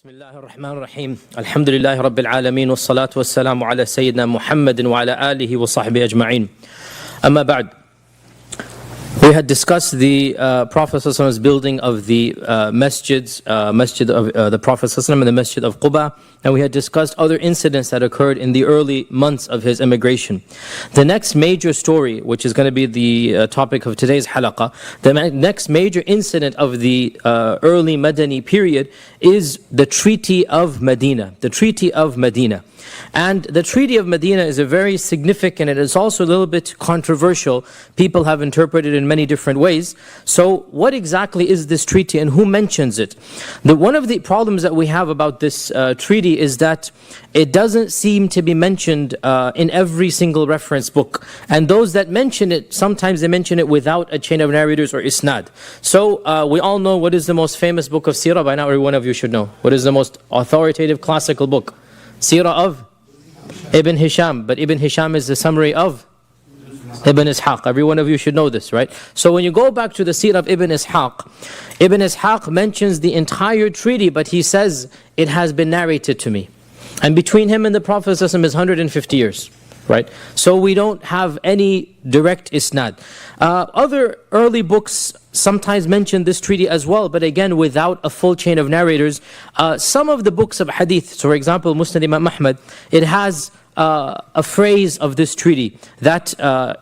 بسم الله الرحمن الرحيم الحمد لله رب العالمين والصلاة والسلام على سيدنا محمد وعلى آله وصحبه أجمعين أما بعد. We had discussed the Prophet ﷺ's building of the masjids, masjid of the Prophet ﷺ and the masjid of Quba, and we had discussed other incidents that occurred in the early months of his immigration. The next major story, which is going to be the topic of today's halaqah, the next major incident of the early Madani period is the Treaty of Medina. The Treaty of Medina. And the Treaty of Medina is a very significant, and it's also a little bit controversial. People have interpreted it in many different ways. So what exactly is this treaty and who mentions it? One of the problems that we have about this treaty is that it doesn't seem to be mentioned in every single reference book. And those that mention it, sometimes they mention it without a chain of narrators or isnad. So we all know what is the most famous book of Sirah. By now every one of you should know. What is the most authoritative classical book? Sirah of Ibn Hisham. But Ibn Hisham is the summary of Ibn Ishaq. Every one of you should know this, right? So when you go back to the Sirah of Ibn Ishaq mentions the entire treaty, but he says, it has been narrated to me. And between him and the Prophet ﷺ is 150 years. Right? So we don't have any direct isnad. Other early books sometimes mention this treaty as well, but again without a full chain of narrators. Some of the books of hadith, so for example Musnad Imam Ahmad, it has a phrase of this treaty that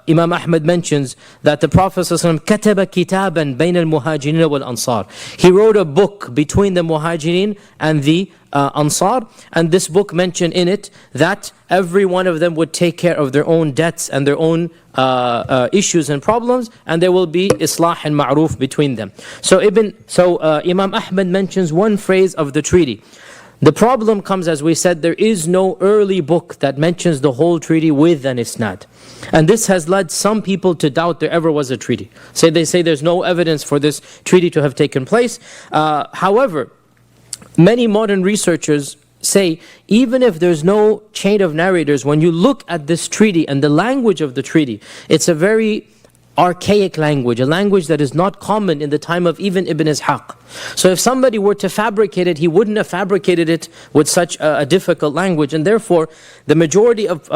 Imam Ahmad mentions, that the Prophet ﷺ كَتَبَ كِتَابًا بَيْنَ الْمُهَاجِرِينَ وَالْأَنصَارِ. He wrote a book between the Muhajirin and the Ansar, and this book mentioned in it that every one of them would take care of their own debts and their own issues and problems, and there will be islah and ma'ruf between them. So Imam Ahmad mentions one phrase of the treaty. The problem comes, as we said, there is no early book that mentions the whole treaty with an isnad. And this has led some people to doubt there ever was a treaty. So they say there's no evidence for this treaty to have taken place. However, many modern researchers say, even if there's no chain of narrators, when you look at this treaty and the language of the treaty, it's a very archaic language, a language that is not common in the time of even Ibn Ishaq. So if somebody were to fabricate it, he wouldn't have fabricated it with such a difficult language. And therefore, the majority of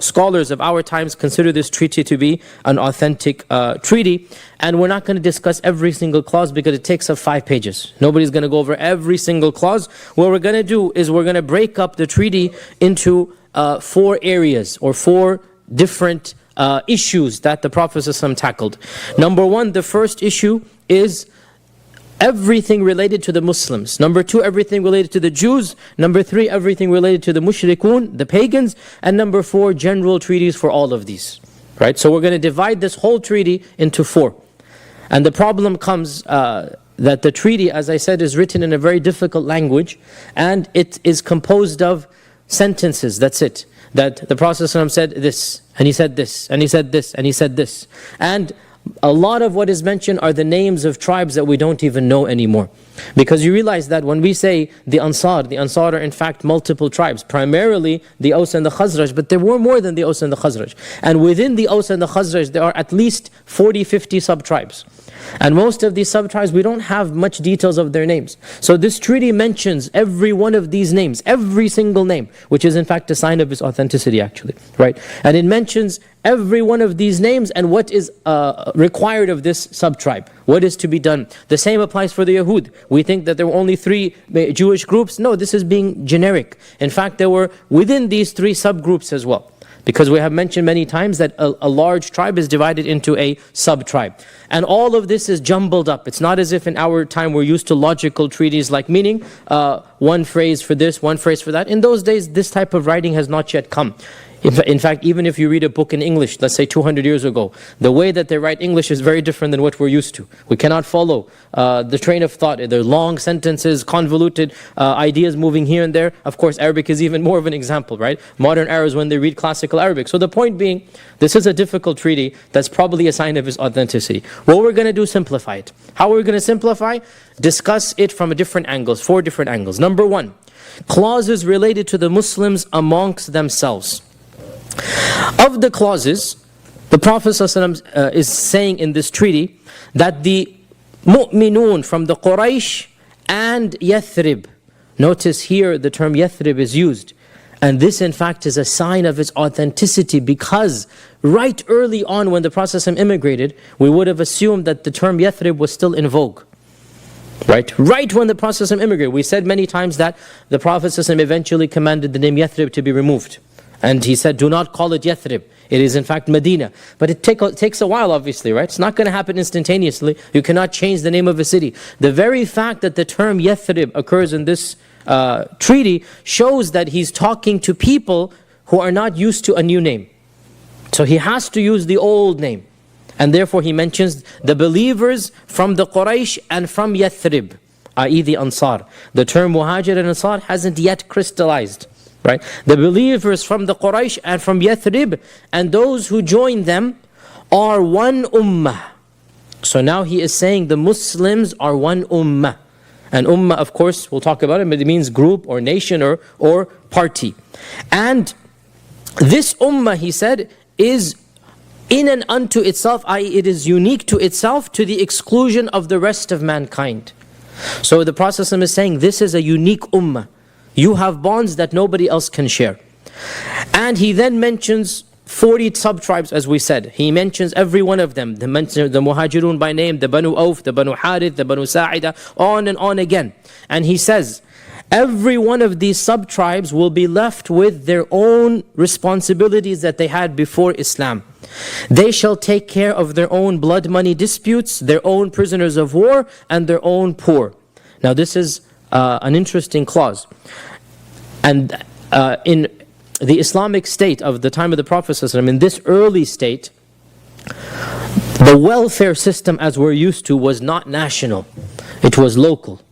scholars of our times consider this treaty to be an authentic treaty. And we're not going to discuss every single clause because it takes up 5 pages. Nobody's going to go over every single clause. What we're going to do is we're going to break up the treaty into 4 areas or 4 different issues that the Prophet ﷺ tackled. Number 1, the first issue is everything related to the Muslims. Number 2, everything related to the Jews. Number 3, everything related to the mushrikun, the pagans. And number 4, general treaties for all of these. Right? So we're going to divide this whole treaty into 4. And the problem comes that the treaty, as I said, is written in a very difficult language, and it is composed of sentences, that's it. That the Prophet ﷺ said this, and he said this, and he said this, and he said this. And a lot of what is mentioned are the names of tribes that we don't even know anymore. Because you realize that when we say the Ansar are in fact multiple tribes. Primarily the Aus and the Khazraj, but there were more than the Aus and the Khazraj. And within the Aus and the Khazraj, there are at least 40, 50 sub-tribes. And most of these sub-tribes, we don't have much details of their names. So this treaty mentions every one of these names, every single name, which is in fact a sign of its authenticity actually, right? And it mentions every one of these names and what is required of this sub-tribe, what is to be done. The same applies for the Yahud. We think that there were only 3 Jewish groups. No, this is being generic. In fact, there were within these 3 subgroups as well. Because we have mentioned many times that a large tribe is divided into a sub-tribe. And all of this is jumbled up. It's not as if in our time we're used to logical treaties, like meaning one phrase for this, one phrase for that. In those days, this type of writing has not yet come. In fact, even if you read a book in English, let's say 200 years ago, the way that they write English is very different than what we're used to. We cannot follow the train of thought. They're long sentences, convoluted ideas moving here and there. Of course, Arabic is even more of an example, right? Modern Arabs, when they read classical Arabic. So the point being, this is a difficult treaty that's probably a sign of its authenticity. What we're going to do, simplify it. How are we going to simplify? Discuss it from different angles, 4 different angles. Number 1, clauses related to the Muslims amongst themselves. Of the clauses, the Prophet ﷺ is saying in this treaty that the mu'minun from the Quraysh and Yathrib Notice here the term Yathrib is used. And this in fact is a sign of its authenticity, because right early on when the Prophet immigrated, we would have assumed that the term Yathrib was still in vogue. Right when the Prophet immigrated, we said many times that the Prophet eventually commanded the name Yathrib to be removed. And he said, do not call it Yathrib. It is in fact Medina. But it takes a while, obviously, right? It's not going to happen instantaneously. You cannot change the name of a city. The very fact that the term Yathrib occurs in this treaty shows that he's talking to people who are not used to a new name. So he has to use the old name. And therefore he mentions the believers from the Quraysh and from Yathrib, i.e. the Ansar. The term Muhajir and Ansar hasn't yet crystallized. Right? The believers from the Quraysh and from Yathrib and those who join them are one ummah. So now he is saying the Muslims are one ummah. And ummah, of course, we'll talk about it, but it means group or nation or party. And this ummah, he said, is in and unto itself, i.e. it is unique to itself to the exclusion of the rest of mankind. So the Prophet is saying this is a unique ummah. You have bonds that nobody else can share. And he then mentions 40 sub-tribes, as we said. He mentions every one of them. The Muhajirun by name, the Banu Auf, the Banu Harith, the Banu Sa'ida, on and on again. And he says, every one of these sub-tribes will be left with their own responsibilities that they had before Islam. They shall take care of their own blood money disputes, their own prisoners of war, and their own poor. Now this is an interesting clause. And in the Islamic state of the time of the Prophet ﷺ, in this early state, the welfare system as we're used to was not national, it was local.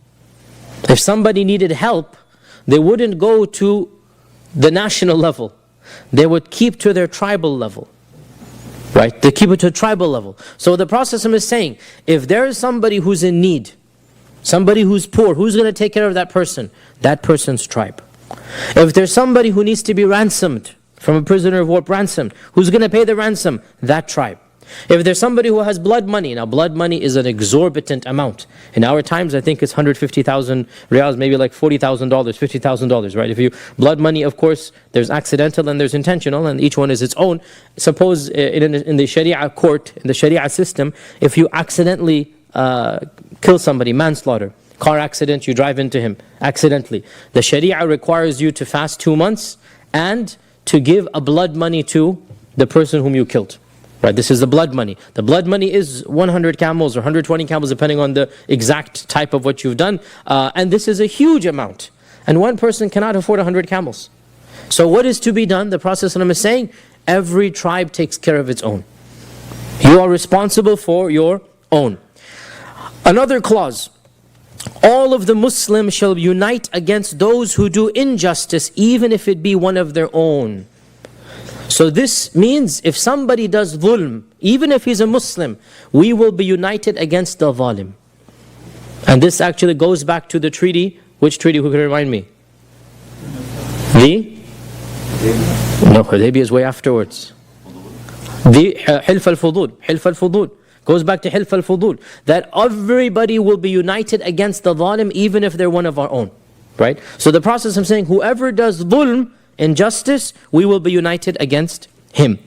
If somebody needed help, they wouldn't go to the national level. They would keep to their tribal level. Right? They keep it to a tribal level. So the Prophet ﷺ is saying, if there is somebody who's in need, somebody who's poor, who's going to take care of that person? That person's tribe. If there's somebody who needs to be ransomed, from a prisoner of war ransomed, who's going to pay the ransom? That tribe. If there's somebody who has blood money, now blood money is an exorbitant amount. In our times, I think it's 150,000 riyals, maybe like $40,000, $50,000, right? If you, blood money, of course, there's accidental and there's intentional, and each one is its own. Suppose in the Sharia court, in the Sharia system, if you accidentally kill somebody, manslaughter, car accident, you drive into him accidentally, the Sharia requires you to fast 2 months and to give a blood money to the person whom you killed. Right, this is the blood money. The blood money is 100 camels or 120 camels, depending on the exact type of what you've done. And this is a huge amount. And one person cannot afford 100 camels. So what is to be done? The Prophet ﷺ is saying, every tribe takes care of its own. You are responsible for your own. Another clause, all of the Muslims shall unite against those who do injustice, even if it be one of their own. So this means if somebody does dhulm, even if he's a Muslim, we will be united against the zalim. And this actually goes back to the treaty. Which treaty? Who can remind me? No, Hudaybiyah is way afterwards. The Hilf al-Fudul. Hilf al-Fudul. Goes back to Hilf al-Fudul. That everybody will be united against the zalim, even if they're one of our own. Right? So the process of saying, whoever does dhulm, injustice, we will be united against him.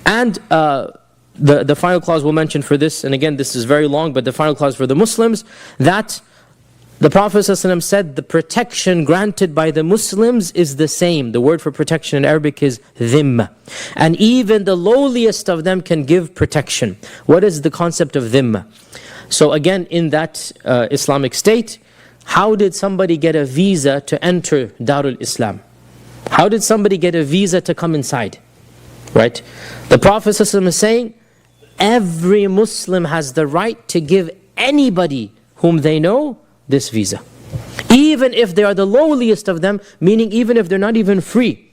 And the final clause we'll mention for this, and again this is very long, but the final clause for the Muslims, that the Prophet ﷺ said the protection granted by the Muslims is the same. The word for protection in Arabic is dhimma. And even the lowliest of them can give protection. What is the concept of dhimma? So again, in that Islamic state, how did somebody get a visa to enter Darul Islam? How did somebody get a visa to come inside? Right? The Prophet ﷺ is saying, every Muslim has the right to give anybody whom they know this visa. Even if they are the lowliest of them, meaning even if they're not even free,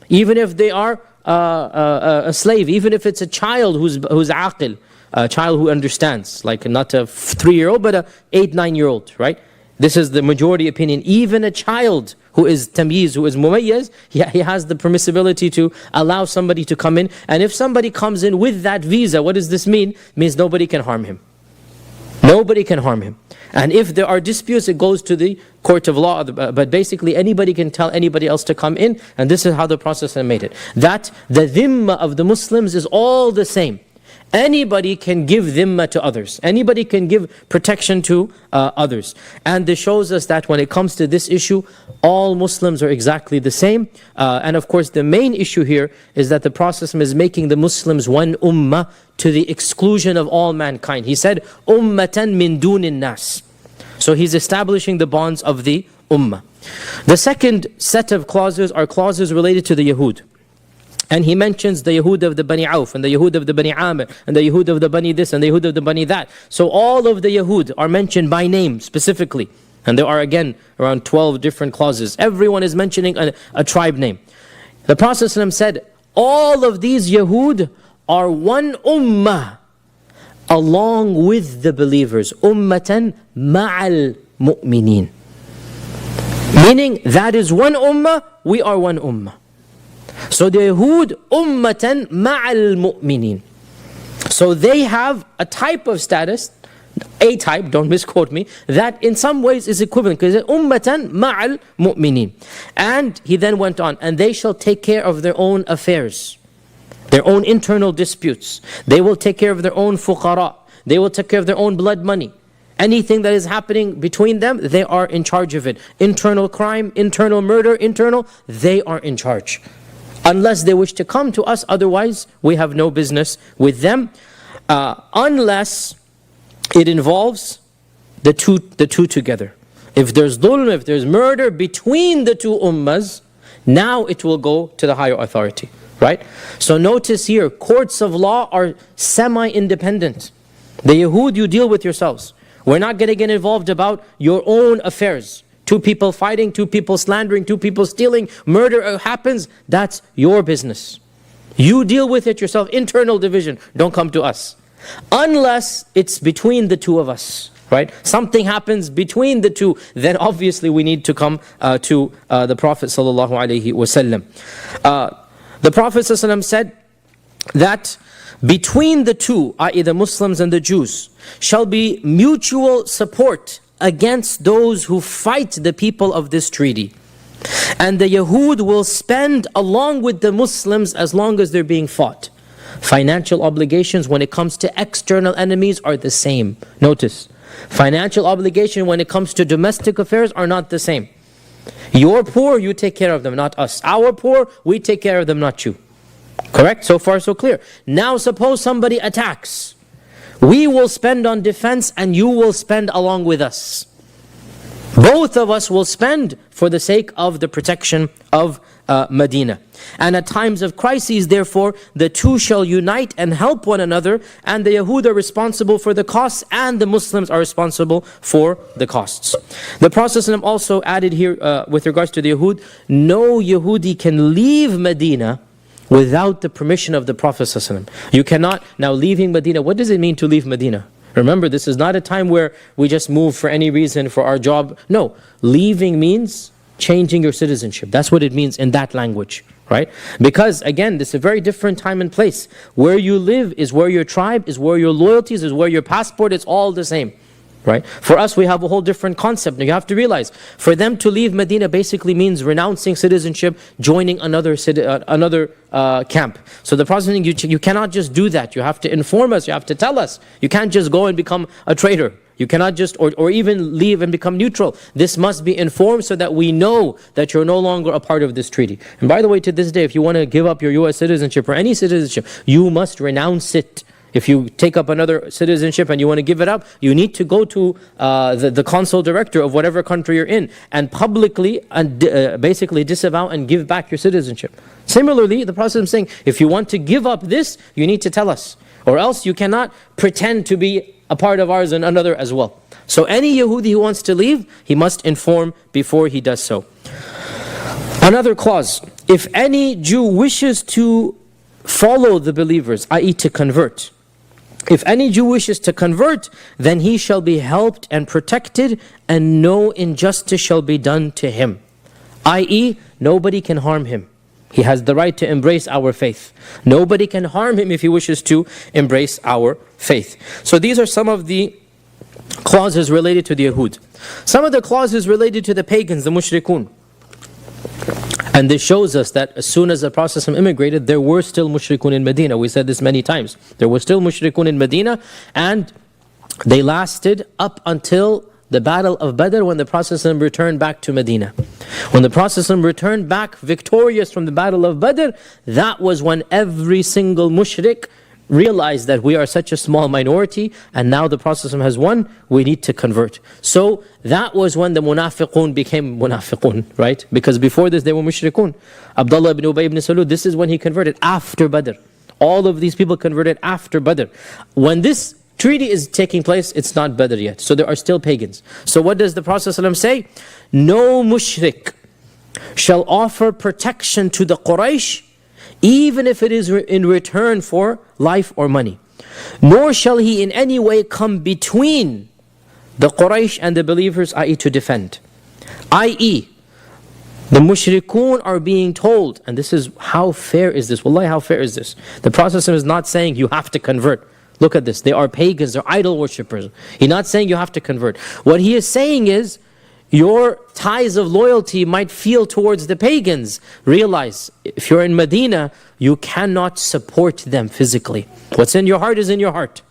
even if they are a slave, even if it's a child who's aqil, a child who understands, like not a 3-year-old, but a 8, 9-year-old, right? This is the majority opinion. Even a child who is tamyiz, who is mumayyaz, he has the permissibility to allow somebody to come in. And if somebody comes in with that visa, what does this mean? It means nobody can harm him. Nobody can harm him. And if there are disputes, it goes to the court of law. But basically, anybody can tell anybody else to come in. And this is how the Prophet made it. That the dhimma of the Muslims is all the same. Anybody can give dhimma to others. Anybody can give protection to others. And this shows us that when it comes to this issue, all Muslims are exactly the same. And of course, the main issue here is that the Prophet is making the Muslims one ummah to the exclusion of all mankind. He said, ummatan min dunin nas. So he's establishing the bonds of the ummah. The second set of clauses are clauses related to the Yahud. And he mentions the Yahud of the Bani Auf, and the Yahud of the Bani Amir, and the Yahud of the Bani this, and the Yahud of the Bani that. So all of the Yahud are mentioned by name specifically. And there are again around 12 different clauses. Everyone is mentioning a tribe name. The Prophet ﷺ said, all of these Yahud are one ummah along with the believers. Ummatan ma'al mu'mineen. Meaning that is one ummah, we are one ummah. So the Yahud, ummatan ma'al mu'minin. So they have a type of status, a type, don't misquote me, that in some ways is equivalent. Because it's ummatan ma'al mu'minin. And he then went on, and they shall take care of their own affairs, their own internal disputes. They will take care of their own fuqara. They will take care of their own blood money. Anything that is happening between them, they are in charge of it. Internal crime, internal murder, they are in charge. Unless they wish to come to us, otherwise we have no business with them. Unless it involves the two together. If there's dhulm, if there's murder between the two ummahs, now it will go to the higher authority. Right? So notice here, courts of law are semi-independent. The Yahud, you deal with yourselves. We're not going to get involved about your own affairs. Two people fighting, two people slandering, two people stealing, murder happens, that's your business. You deal with it yourself, internal division, don't come to us. Unless it's between the two of us, right? Something happens between the two, then obviously we need to come to the Prophet ﷺ. The Prophet ﷺ said that between the two, i.e. the Muslims and the Jews, shall be mutual support against those who fight the people of this treaty. And the Yahud will spend along with the Muslims as long as they're being fought. Financial obligations when it comes to external enemies are the same. Notice, financial obligation when it comes to domestic affairs are not the same. You're poor, you take care of them, not us. Our poor, we take care of them, not you. Correct? So far so clear. Now suppose somebody attacks. We will spend on defense and you will spend along with us. Both of us will spend for the sake of the protection of Medina. And at times of crises, therefore, the two shall unite and help one another, and the Yahud are responsible for the costs and the Muslims are responsible for the costs. The Prophet also added here with regards to the Yahud, no Yahudi can leave Medina without the permission of the Prophet ﷺ. You cannot, now leaving Medina, what does it mean to leave Medina? Remember, this is not a time where we just move for any reason, for our job. No, leaving means changing your citizenship. That's what it means in that language, right? Because again, this is a very different time and place. Where you live is where your tribe, is where your loyalties, is where your passport, it's all the same. Right? For us, we have a whole different concept. Now you have to realize, for them to leave Medina basically means renouncing citizenship, joining another camp. So the Prophet said, you cannot just do that. You have to inform us, you have to tell us. You can't just go and become a traitor. You cannot just, or even leave and become neutral. This must be informed so that we know that you're no longer a part of this treaty. And by the way, to this day, if you want to give up your US citizenship or any citizenship, you must renounce it. If you take up another citizenship and you want to give it up, you need to go to the consul director of whatever country you're in and publicly and basically disavow and give back your citizenship. Similarly, the Prophet is saying, if you want to give up this, you need to tell us. Or else you cannot pretend to be a part of ours and another as well. So any Yahudi who wants to leave, he must inform before he does so. Another clause, if any Jew wishes to follow the believers, i.e. to convert, if any Jew wishes to convert, then he shall be helped and protected, and no injustice shall be done to him. I.e., nobody can harm him. He has the right to embrace our faith. Nobody can harm him if he wishes to embrace our faith. So these are some of the clauses related to the Yahud. Some of the clauses related to the pagans, the mushrikun. And this shows us that as soon as the Prophet immigrated, there were still mushrikun in Medina. We said this many times. There were still mushrikun in Medina, and they lasted up until the Battle of Badr, when the Prophet returned back to Medina. When the Prophet returned back victorious from the Battle of Badr, that was when every single mushrik realized that we are such a small minority, and now the Prophet has won, we need to convert. So that was when the munafiqun became munafiqun, right? Because before this they were mushrikun. Abdullah ibn Ubay ibn Salul, this is when he converted, after Badr. All of these people converted after Badr. When this treaty is taking place, it's not Badr yet. So there are still pagans. So what does the Prophet ﷺ say? No mushrik shall offer protection to the Quraysh, even if it is in return for life or money. Nor shall he in any way come between the Quraysh and the believers, i.e. to defend. I.e. the mushrikun are being told, and this is, how fair is this? Wallahi, how fair is this? The Prophet ﷺ is not saying you have to convert. Look at this. They are pagans, they're idol worshippers. He's not saying you have to convert. What he is saying is, your ties of loyalty might feel towards the pagans. Realize, if you're in Medina, you cannot support them physically. What's in your heart is in your heart.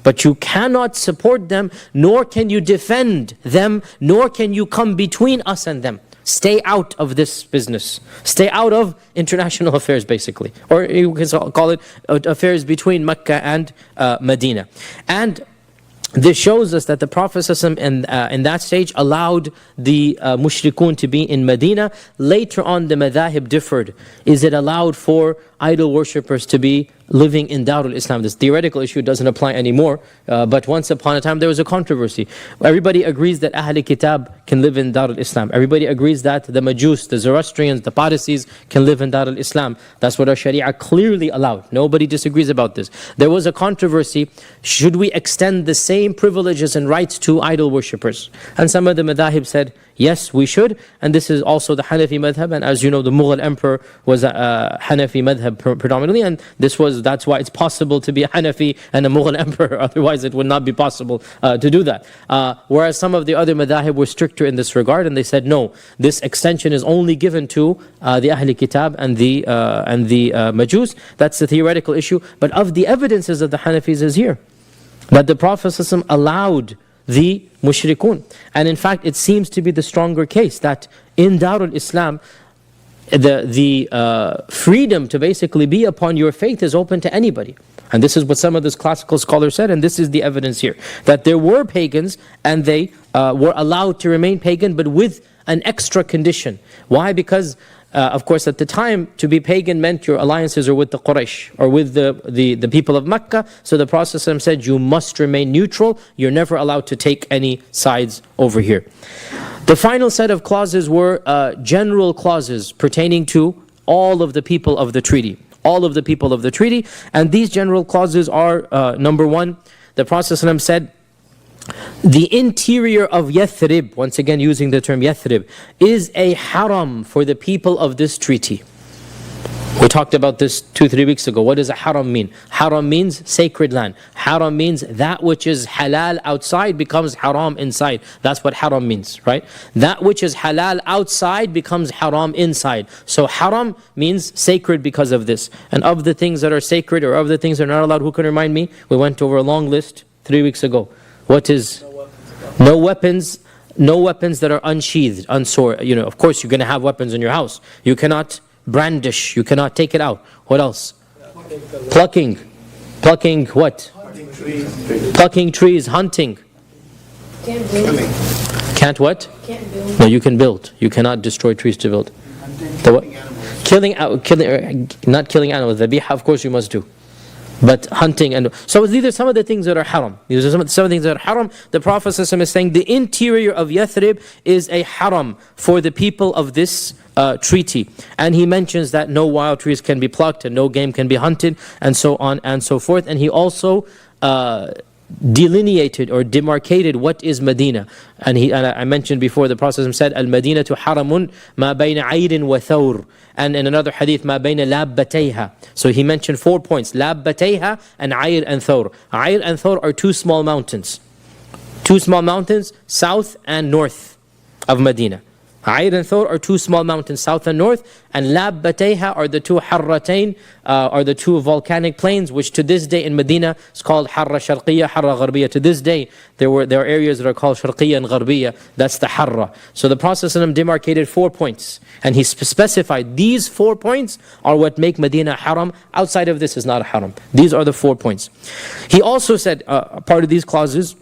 But you cannot support them, nor can you defend them, nor can you come between us and them. Stay out of this business. Stay out of international affairs, basically. Or you can call it affairs between Mecca and Medina. And this shows us that the Prophet in that stage allowed the mushrikun to be in Medina. Later on, the madhahib differed. Is it allowed for idol worshippers to be living in Darul Islam? This theoretical issue doesn't apply anymore, but once upon a time there was a controversy. Everybody agrees that Ahl Kitab can live in Darul Islam. Everybody agrees that the Majus, the Zoroastrians, the Parsis can live in Darul Islam. That's what our Sharia clearly allowed. Nobody disagrees about this. There was a controversy, should we extend the same privileges and rights to idol worshippers? And some of the madhahib said, yes, we should. And this is also the Hanafi madhab. And as you know, the Mughal emperor was a Hanafi madhab predominantly. And that's why it's possible to be a Hanafi and a Mughal emperor. Otherwise, it would not be possible to do that. Whereas some of the other madhahib were stricter in this regard. And they said, no, this extension is only given to the Ahl Kitab and the Majus. That's the theoretical issue. But of the evidences of the Hanafis is here, that the Prophet ﷺ allowed the mushrikun. And in fact, it seems to be the stronger case that in Darul Islam, the freedom to basically be upon your faith is open to anybody. And this is what some of these classical scholars said, and this is the evidence here. That there were pagans, and they were allowed to remain pagan, but with an extra condition. Why? Because of course, at the time, to be pagan meant your alliances are with the Quraysh or with the people of Mecca. So the Prophet ﷺ said, you must remain neutral. You're never allowed to take any sides over here. The final set of clauses were general clauses pertaining to all of the people of the treaty. All of the people of the treaty. And these general clauses are, number one, the Prophet ﷺ said, the interior of Yathrib, once again using the term Yathrib, is a haram for the people of this treaty. We talked about this 2-3 weeks ago. What does a haram mean? Haram means sacred land. Haram means that which is halal outside becomes haram inside. That's what haram means, right? That which is halal outside becomes haram inside. So haram means sacred because of this. And of the things that are sacred or of the things that are not allowed, who can remind me? We went over a long list 3 weeks ago. What is? No weapons that are unsheathed, unsword. You know, of course, you're going to have weapons in your house. You cannot brandish. You cannot take it out. What else? Plucking what? Plucking trees, hunting. Can't build. Can't what? Can't build. No, you can build. You cannot destroy trees to build. The what? Not killing animals. The biha, of course, you must do. But hunting, and so these are some of the things that are haram. These are some of the things that are haram. The Prophet ﷺ is saying the interior of Yathrib is a haram for the people of this treaty. And he mentions that no wild trees can be plucked and no game can be hunted, and so on and so forth. And he also delineated or demarcated what is Medina. And I mentioned before, the Prophet said, Al-Madinatu haramun ma bayna ayrin wa thawr. And in another hadith, ma bayna labbatayha. So he mentioned 4 points, labbatayha and ayr and thawr. Ayr and thawr are two small mountains. Two small mountains, south and north of Medina. Ayr and Thawr are two small mountains, south and north, and Lab Batayha are the two Harratain, are the two volcanic plains, which to this day in Medina is called Harra Sharqiyya, Harra Gharbiyya. To this day, there are areas that are called Sharqiyya and Gharbiyya. That's the Harra. So the Prophet ﷺ demarcated 4 points, and he specified these 4 points are what make Medina haram. Outside of this is not a haram. These are the 4 points. He also said, part of these clauses,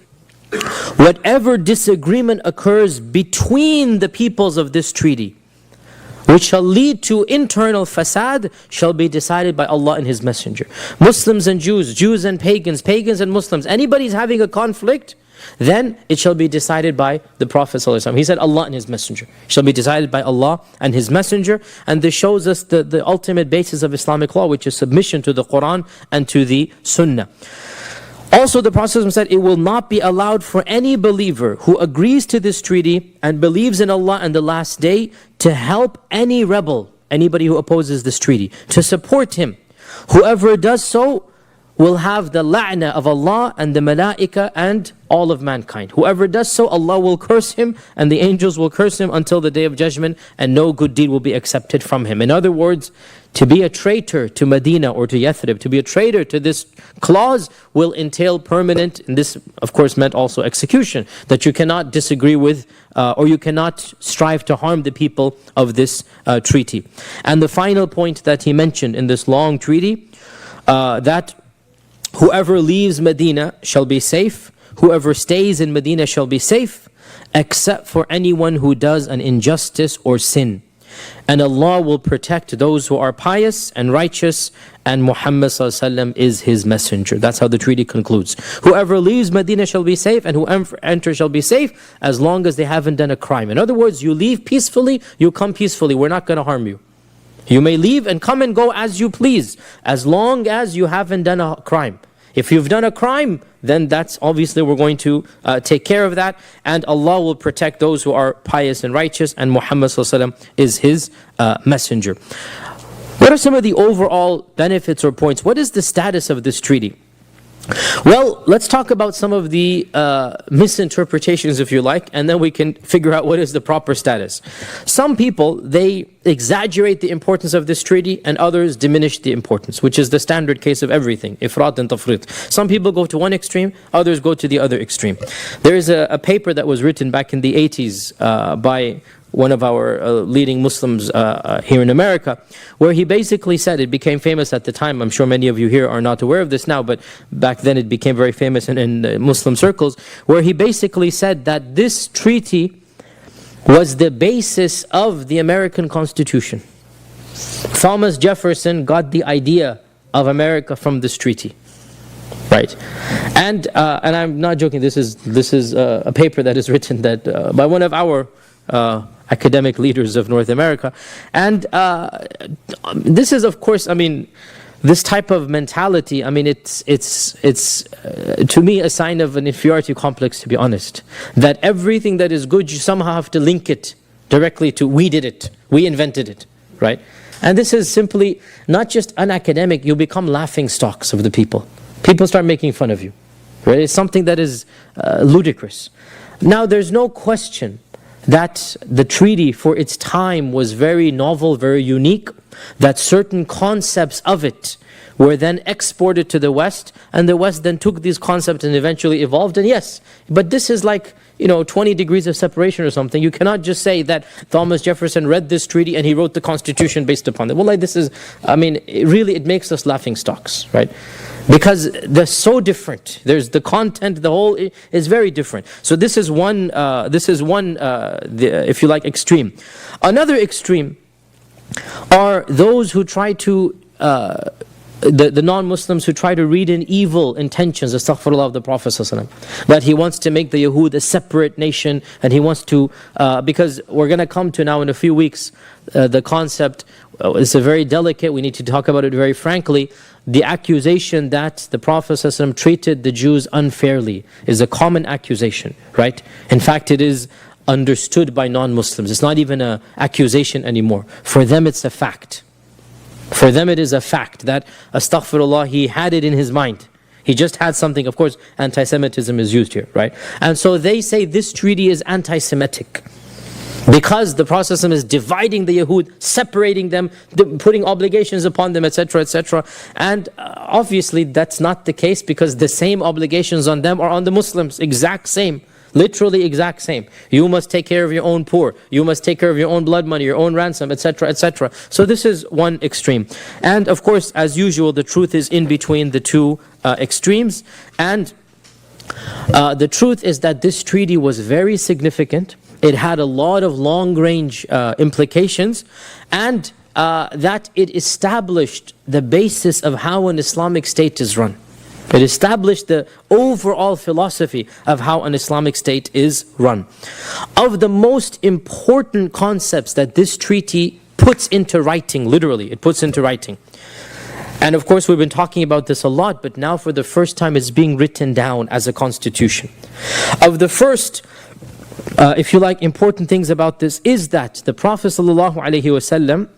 whatever disagreement occurs between the peoples of this treaty, which shall lead to internal fasad, shall be decided by Allah and His Messenger. Muslims and Jews, Jews and pagans, pagans and Muslims, anybody's having a conflict, then it shall be decided by the Prophet ﷺ. He said Allah and His Messenger. It shall be decided by Allah and His Messenger. And this shows us the ultimate basis of Islamic law, which is submission to the Quran and to the Sunnah. Also, the Prophet said, it will not be allowed for any believer who agrees to this treaty and believes in Allah and the last day to help any rebel, anybody who opposes this treaty, to support him. Whoever does so will have the la'na of Allah and the malaika and all of mankind. Whoever does so, Allah will curse him and the angels will curse him until the day of judgment, and no good deed will be accepted from him. In other words, to be a traitor to Medina or to Yathrib, to be a traitor to this clause will entail permanent, and this of course meant also execution, that you cannot disagree with or you cannot strive to harm the people of this treaty. And the final point that he mentioned in this long treaty, that whoever leaves Medina shall be safe, whoever stays in Medina shall be safe, except for anyone who does an injustice or sin. And Allah will protect those who are pious and righteous, and Muhammad ﷺ is His messenger. That's how the treaty concludes. Whoever leaves Medina shall be safe, and whoever enters shall be safe, as long as they haven't done a crime. In other words, you leave peacefully, you come peacefully. We're not going to harm you. You may leave and come and go as you please, as long as you haven't done a crime. If you've done a crime, then that's obviously we're going to take care of that, and Allah will protect those who are pious and righteous, and Muhammad ﷺ is His messenger. What are some of the overall benefits or points? What is the status of this treaty? Well, let's talk about some of the misinterpretations, if you like, and then we can figure out what is the proper status. Some people, they exaggerate the importance of this treaty, and others diminish the importance, which is the standard case of everything, ifrat and tafrit. Some people go to one extreme, others go to the other extreme. There is a paper that was written back in the 80s by one of our leading Muslims here in America, where he basically said, it became famous at the time, I'm sure many of you here are not aware of this now, but back then it became very famous in Muslim circles, where he basically said that this treaty was the basis of the American Constitution. Thomas Jefferson got the idea of America from this treaty. Right, and I'm not joking. This is a paper that is written that by one of our academic leaders of North America, and this is, of course, I mean, this type of mentality, I mean, it's to me a sign of an inferiority complex, to be honest. That everything that is good, you somehow have to link it directly to we did it, we invented it, right? And this is simply not just unacademic. You become laughing stocks of the people. People start making fun of you, right? It's something that is ludicrous. Now, there's no question that the treaty for its time was very novel, very unique, that certain concepts of it were then exported to the West, and the West then took these concepts and eventually evolved. And yes, but this is like, 20 degrees of separation or something. You cannot just say that Thomas Jefferson read this treaty and he wrote the Constitution based upon it. Well, like this is, it makes us laughing stocks, right? Because they're so different. There's the content, the whole is very different. So this is one, if you like, extreme. Another extreme are those who try to, the non-Muslims who try to read in evil intentions, astaghfirullah, of the Prophet ﷺ. That he wants to make the Yahud a separate nation, and he wants to, because we're going to come to now in a few weeks, the concept, it's a very delicate, we need to talk about it very frankly. The accusation that the Prophet ﷺ treated the Jews unfairly is a common accusation, right? In fact, it is understood by non-Muslims. It's not even an accusation anymore. For them, it's a fact. For them, it is a fact that, astaghfirullah, he had it in his mind. He just had something, of course, anti-Semitism is used here, right? And so they say this treaty is anti-Semitic. Because the Prophet ﷺ is dividing the Yahud, separating them, putting obligations upon them, etc., etc. And obviously that's not the case, because the same obligations on them are on the Muslims, exact same. Literally exact same. You must take care of your own poor. You must take care of your own blood money, your own ransom, etc., etc. So this is one extreme. And of course, as usual, the truth is in between the two extremes. And the truth is that this treaty was very significant. It had a lot of long-range implications, and that it established the basis of how an Islamic state is run. It established the overall philosophy of how an Islamic state is run. Of the most important concepts that this treaty puts into writing, literally, it puts into writing. And of course, we've been talking about this a lot, but now for the first time it's being written down as a constitution. Of the first, if you like, important things about this is that the Prophet ﷺ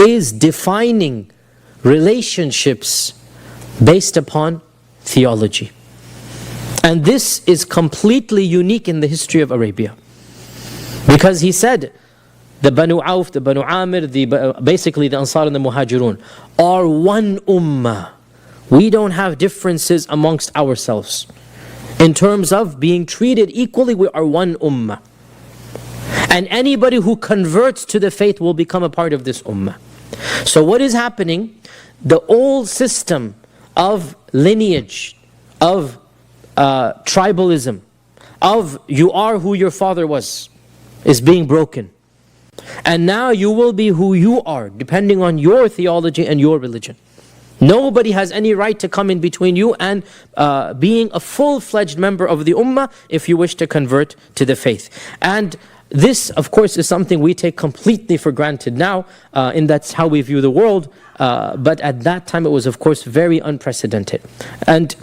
is defining relationships based upon theology. And this is completely unique in the history of Arabia. Because he said, the Banu Auf, the Banu Amir, basically the Ansar and the Muhajirun are one ummah. We don't have differences amongst ourselves. In terms of being treated equally, we are one ummah. And anybody who converts to the faith will become a part of this ummah. So what is happening? The old system of lineage, of tribalism, of you are who your father was, is being broken. And now you will be who you are, depending on your theology and your religion. Nobody has any right to come in between you and being a full-fledged member of the ummah if you wish to convert to the faith. And this, of course, is something we take completely for granted now, and that's how we view the world. But at that time it was, of course, very unprecedented. And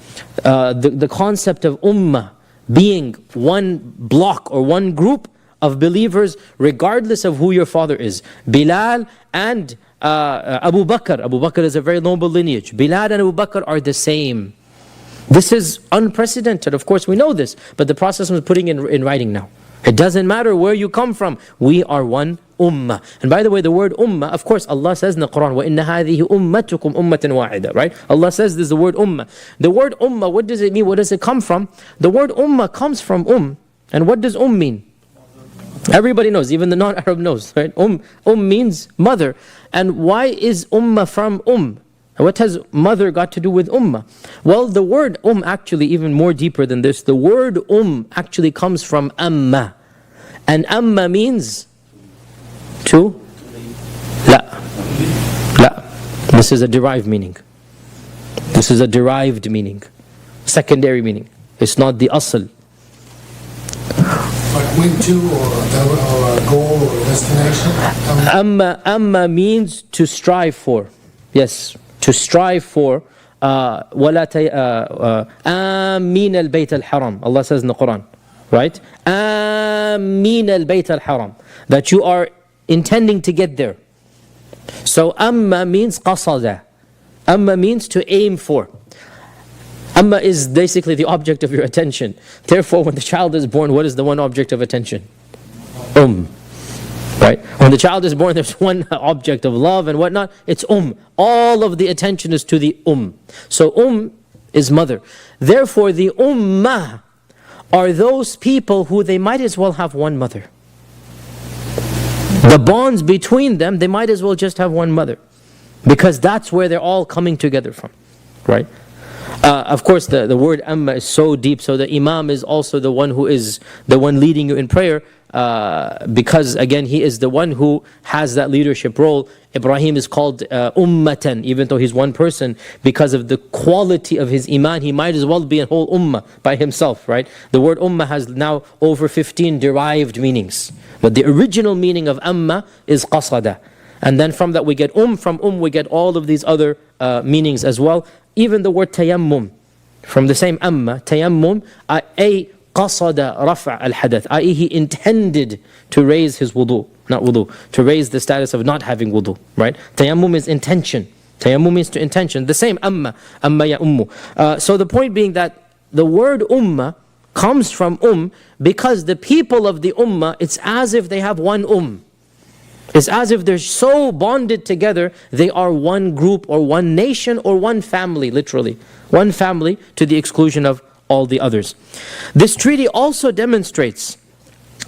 the concept of ummah being one block or one group of believers, regardless of who your father is. Bilal and Abu Bakr. Abu Bakr is a very noble lineage. Bilal and Abu Bakr are the same. This is unprecedented. Of course, we know this, but the process was putting in writing now. It doesn't matter where you come from. We are one ummah. And by the way, the word ummah, of course, Allah says in the Quran, وَإِنَّ هَذِهِ أُمَّتُكُمْ أُمَّةً وَاحِدَةً, right? Allah says this is the word ummah. The word ummah, what does it mean? Where does it come from? The word ummah comes from And what does mean? Everybody knows, even the non-Arab knows, right? Means mother. And why is ummah from What has mother got to do with ummah? Well, the word actually, even more deeper than this, the word actually comes from amma. And amma means to? La. This is a derived meaning. This is a derived meaning. Secondary meaning. It's not the asl. Like went to or a goal or destination? Amma means to strive for. Yes. To strive for وَلَا آمِينَ الْبَيْتَ الْحَرَامِ. Allah says in the Quran, right? آمِينَ الْبَيْتَ الْحَرَامِ. That you are intending to get there. So amma means qasada. Amma means to aim for. Amma is basically the object of your attention. Therefore, when the child is born, what is the one object of attention? Right? When the child is born, there's one object of love and whatnot. It's All of the attention is to the So is mother. Therefore, the ummah are those people who they might as well have one mother. The bonds between them, they might as well just have one mother. Because that's where they're all coming together from. Right? Of course, the word amma is so deep, so the imam is also the one who is the one leading you in prayer, because again, he is the one who has that leadership role. Ibrahim is called ummatan, even though he's one person, because of the quality of his iman. He might as well be a whole ummah by himself, right? The word ummah has now over 15 derived meanings, but the original meaning of amma is qasada. And then from that we get from we get all of these other meanings as well. Even the word tayammum, from the same amma, tayammum, ay qasada rafa al-hadath, i.e. he intended to raise his wudu, not wudu, to raise the status of not having wudu, right? Tayammum is intention. Tayammum means to intention. The same, amma ya ummu. So the point being that the word ummah comes from because the people of the ummah, it's as if they have one It's as if they're so bonded together, they are one group or one nation or one family, literally. One family to the exclusion of all the others. This treaty also demonstrates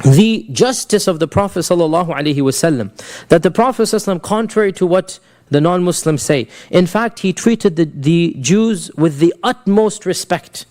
the justice of the Prophet ﷺ, that the Prophet ﷺ, contrary to what the non-Muslims say, in fact he treated the Jews with the utmost respect,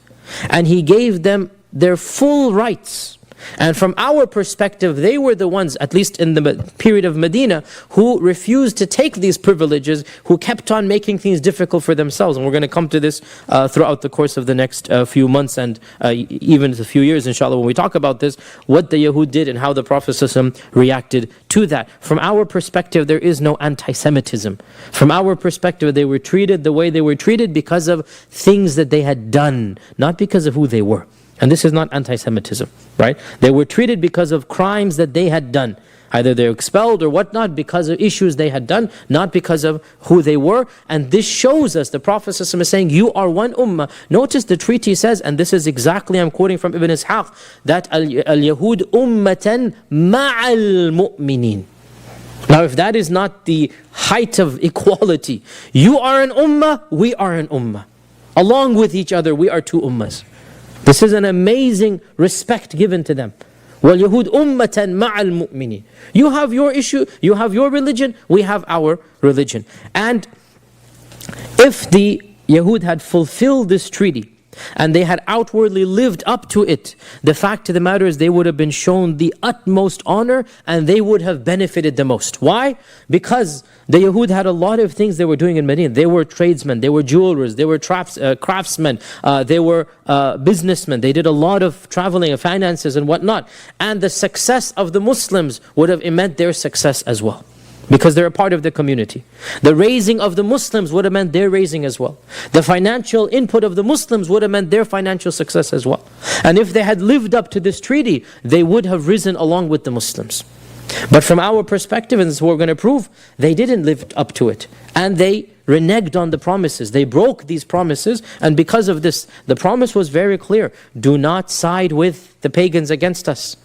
and he gave them their full rights. And from our perspective, they were the ones, at least in the period of Medina, who refused to take these privileges, who kept on making things difficult for themselves. And we're going to come to this throughout the course of the next few months and even a few years, inshallah, when we talk about this, what the Yahud did and how the Prophet ﷺ reacted to that. From our perspective, there is no anti-Semitism. From our perspective, they were treated the way they were treated because of things that they had done, not because of who they were. And this is not anti-Semitism, right? They were treated because of crimes that they had done. Either they're expelled or whatnot because of issues they had done, not because of who they were. And this shows us, the Prophet ﷺ is saying, you are one ummah. Notice the treaty says, and this is exactly, I'm quoting from Ibn Ishaq, that al-Yahud ummatan ma'al mu'minin. Now if that is not the height of equality, you are an ummah, we are an ummah. Along with each other, we are two ummahs. This is an amazing respect given to them. وَالْيَهُودُ أُمَّةً مَعَ الْمُؤْمِنِينَ. You have your issue, you have your religion, we have our religion. And if the Yahud had fulfilled this treaty, and they had outwardly lived up to it, the fact of the matter is they would have been shown the utmost honor and they would have benefited the most. Why? Because the Yahud had a lot of things they were doing in Medina. They were tradesmen, they were jewelers, they were craftsmen, they were businessmen. They did a lot of traveling and finances and whatnot. And the success of the Muslims would have meant their success as well, because they're a part of the community. The raising of the Muslims would have meant their raising as well. The financial input of the Muslims would have meant their financial success as well. And if they had lived up to this treaty, they would have risen along with the Muslims. But from our perspective, and this is what we're going to prove, they didn't live up to it. And they reneged on the promises. They broke these promises, and because of this, the promise was very clear. Do not side with the pagans against us.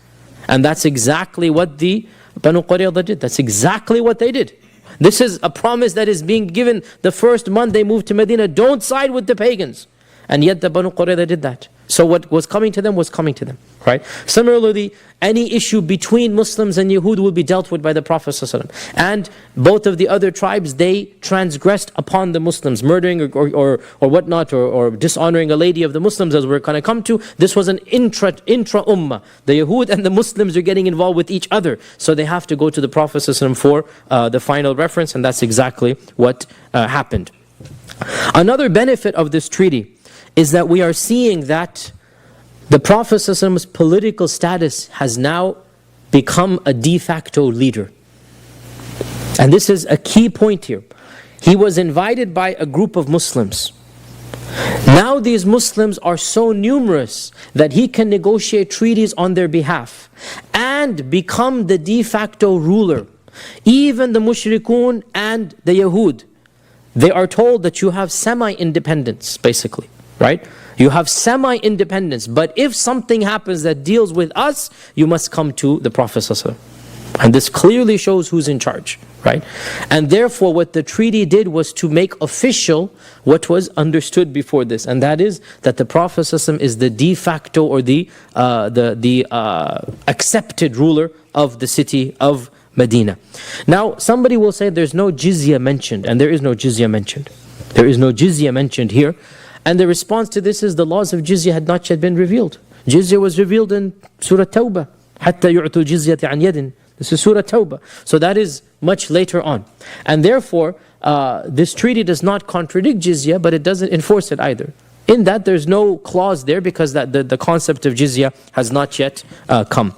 And that's exactly what the Banu Qurayza did. That's exactly what they did. This is a promise that is being given the first month they moved to Medina. Don't side with the pagans. And yet the Banu Qurayza did that. So what was coming to them was coming to them, right? Similarly, any issue between Muslims and Yahud will be dealt with by the Prophet ﷺ. And both of the other tribes, they transgressed upon the Muslims, murdering or whatnot, or dishonoring a lady of the Muslims, as we're going to come to. This was an intra-ummah. The Yahud and the Muslims are getting involved with each other. So they have to go to the Prophet ﷺ for the final reference, and that's exactly what happened. Another benefit of this treaty is that we are seeing that the Prophet's political status has now become a de facto leader. And this is a key point here. He was invited by a group of Muslims. Now these Muslims are so numerous that he can negotiate treaties on their behalf and become the de facto ruler. Even the mushrikun and the Yahud, they are told that you have semi-independence, basically. Right? You have semi-independence, but if something happens that deals with us, you must come to the Prophet ﷺ. And this clearly shows who's in charge, right? And therefore what the treaty did was to make official what was understood before this, and that is that the Prophet ﷺ is the de facto or the accepted ruler of the city of Medina. Now somebody will say there's no jizya mentioned, and there is no jizya mentioned. There is no jizya mentioned here. And the response to this is the laws of jizya had not yet been revealed. Jizya was revealed in Surah Tawbah. حَتَّى يُعْتُوا الْجِزْيَةَ عَنْ يَدٍ. This is Surah Tawbah. So that is much later on. And therefore, this treaty does not contradict jizya, but it doesn't enforce it either. In that, there's no clause there because the concept of jizya has not yet come.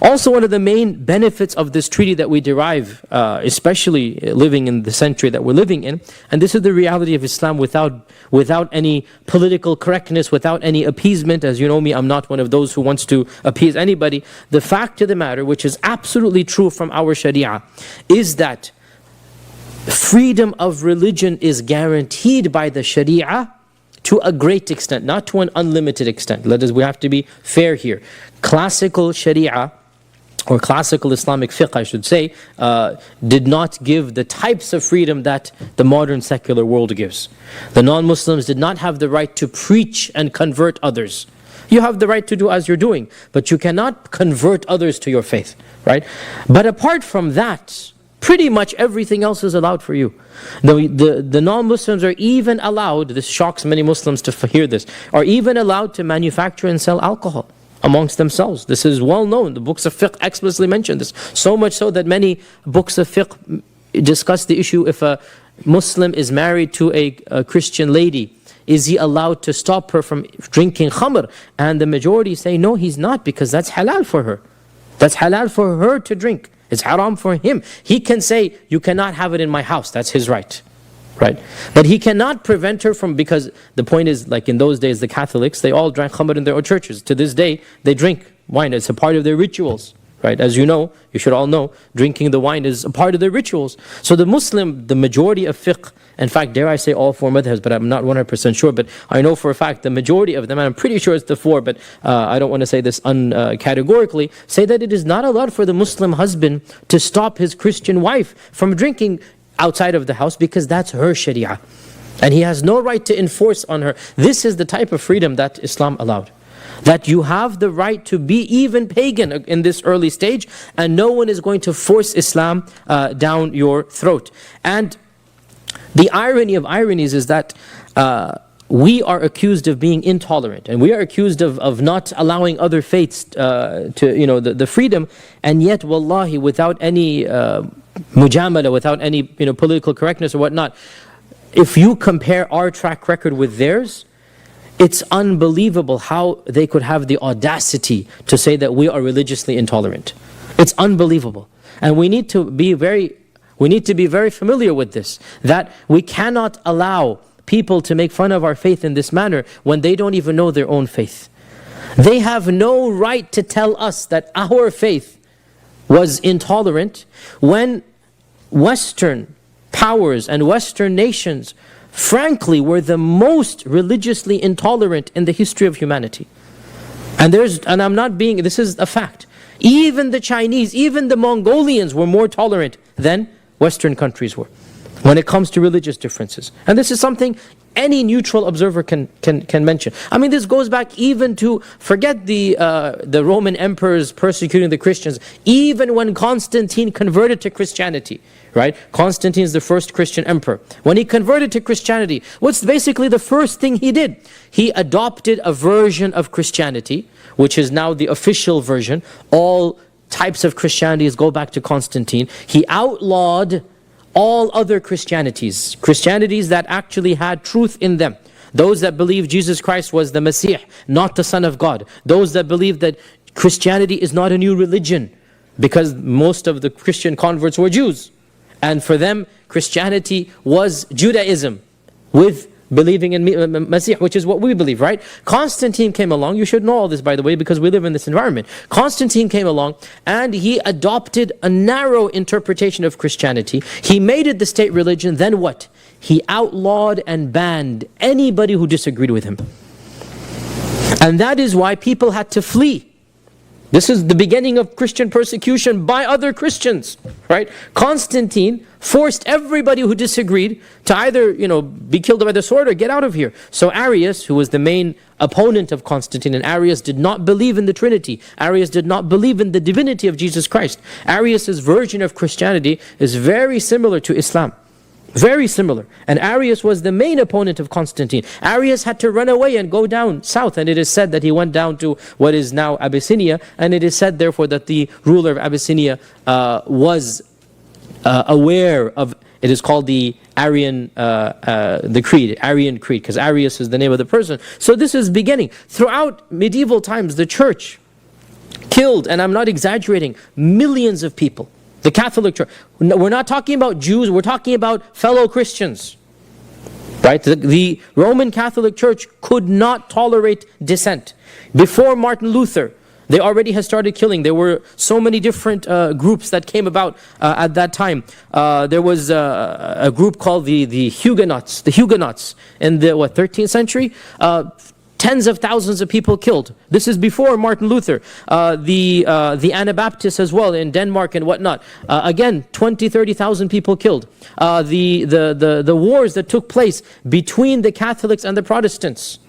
Also, one of the main benefits of this treaty that we derive, especially living in the century that we're living in, and this is the reality of Islam without any political correctness, without any appeasement. As you know me, I'm not one of those who wants to appease anybody. The fact of the matter, which is absolutely true from our Sharia, is that freedom of religion is guaranteed by the Sharia to a great extent, not to an unlimited extent. We have to be fair here. Classical Sharia, or classical Islamic fiqh, I should say, did not give the types of freedom that the modern secular world gives. The non-Muslims did not have the right to preach and convert others. You have the right to do as you're doing, but you cannot convert others to your faith, right? But apart from that, pretty much everything else is allowed for you. The non-Muslims are even allowed, this shocks many Muslims to hear this, are even allowed to manufacture and sell alcohol amongst themselves. This is well known. The books of fiqh explicitly mention this. So much so that many books of fiqh discuss the issue: if a Muslim is married to a Christian lady, is he allowed to stop her from drinking khamr? And the majority say, no, he's not, because that's halal for her. That's halal for her to drink. It's haram for him. He can say, you cannot have it in my house. That's his right. Right? But he cannot prevent her from, because the point is, like in those days, the Catholics, they all drank khamr in their own churches. To this day, they drink wine. It's a part of their rituals. Right? As you know, you should all know, drinking the wine is a part of their rituals. So the Muslim, the majority of fiqh, in fact, dare I say all four madhabs, but I'm not 100% sure, but I know for a fact the majority of them, and I'm pretty sure it's the four, but I don't want to say this categorically, say that it is not allowed for the Muslim husband to stop his Christian wife from drinking outside of the house, because that's her sharia. And he has no right to enforce on her. This is the type of freedom that Islam allowed. That you have the right to be even pagan in this early stage, and no one is going to force Islam down your throat. And the irony of ironies is that we are accused of being intolerant, and we are accused of not allowing other faiths to, the freedom, and yet, wallahi, without any mujamala, without any political correctness or whatnot, if you compare our track record with theirs, it's unbelievable how they could have the audacity to say that we are religiously intolerant. It's unbelievable. And we need to be very familiar with this, that we cannot allow people to make fun of our faith in this manner when they don't even know their own faith. They have no right to tell us that our faith was intolerant when Western powers and Western nations frankly were the most religiously intolerant in the history of humanity. And I'm not being, this is a fact. Even the Chinese, even the Mongolians were more tolerant than Western countries were when it comes to religious differences. And this is something any neutral observer can mention. I mean, this goes back even to, forget the Roman emperors persecuting the Christians, even when Constantine converted to Christianity, right? Constantine is the first Christian emperor. When he converted to Christianity, what's basically the first thing he did? He adopted a version of Christianity, which is now the official version. All types of Christianities go back to Constantine. He outlawed all other Christianities that actually had truth in them. Those that believe Jesus Christ was the Messiah, not the Son of God. Those that believe that Christianity is not a new religion, because most of the Christian converts were Jews. And for them, Christianity was Judaism with believing in Messiah, which is what we believe, right? Constantine came along. You should know all this, by the way, because we live in this environment. Constantine came along and he adopted a narrow interpretation of Christianity. He made it the state religion. Then what? He outlawed and banned anybody who disagreed with him. And that is why people had to flee. This is the beginning of Christian persecution by other Christians, right? Constantine forced everybody who disagreed to either, be killed by the sword or get out of here. So Arius, who was the main opponent of Constantine, and Arius did not believe in the Trinity. Arius did not believe in the divinity of Jesus Christ. Arius' version of Christianity is very similar to Islam. Very similar. And Arius was the main opponent of Constantine. Arius had to run away and go down south, and it is said that he went down to what is now Abyssinia, and it is said therefore that the ruler of Abyssinia was aware of, it is called the Arian creed, because Arius is the name of the person. So this is beginning. Throughout medieval times, the church killed, and I'm not exaggerating, millions of people. The Catholic Church. We're not talking about Jews, we're talking about fellow Christians. Right? The Roman Catholic Church could not tolerate dissent. Before Martin Luther, They already had started killing. There were so many different groups that came about at that time. There was a group called the Huguenots. The Huguenots in the 13th century. Tens of thousands of people killed. This is before Martin Luther. The Anabaptists as well in Denmark and whatnot. Again, 20, 30,000 people killed. The wars that took place between the Catholics and the Protestants.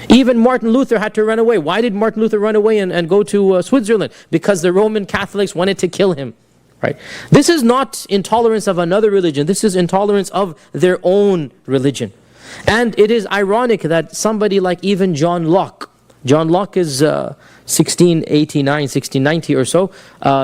Even Martin Luther had to run away. Why did Martin Luther run away and go to Switzerland? Because the Roman Catholics wanted to kill him. Right? This is not intolerance of another religion. This is intolerance of their own religion. And it is ironic that somebody like even John Locke is 1689, 1690 or so.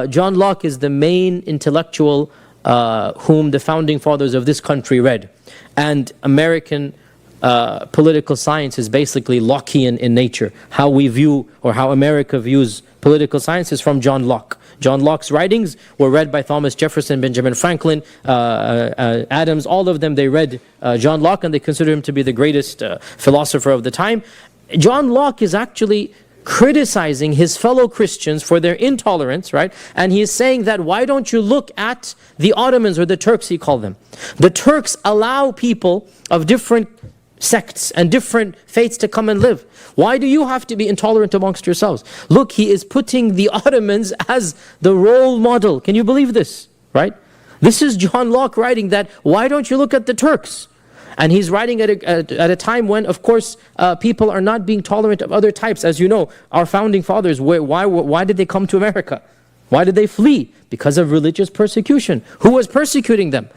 John Locke is the main intellectual whom the founding fathers of this country read. And American political science is basically Lockean in nature. How we view, or how America views political science is from John Locke. John Locke's writings were read by Thomas Jefferson, Benjamin Franklin, Adams, all of them, they read John Locke and they consider him to be the greatest philosopher of the time. John Locke is actually criticizing his fellow Christians for their intolerance, right? And he is saying that, why don't you look at the Ottomans, or the Turks he called them. The Turks allow people of different sects and different faiths to come and live. Why do you have to be intolerant amongst yourselves? Look, he is putting the Ottomans as the role model. Can you believe this? Right? This is John Locke writing that, why don't you look at the Turks? And he's writing at a time when, of course, people are not being tolerant of other types. As you know, our founding fathers, why did they come to America? Why did they flee? Because of religious persecution. Who was persecuting them?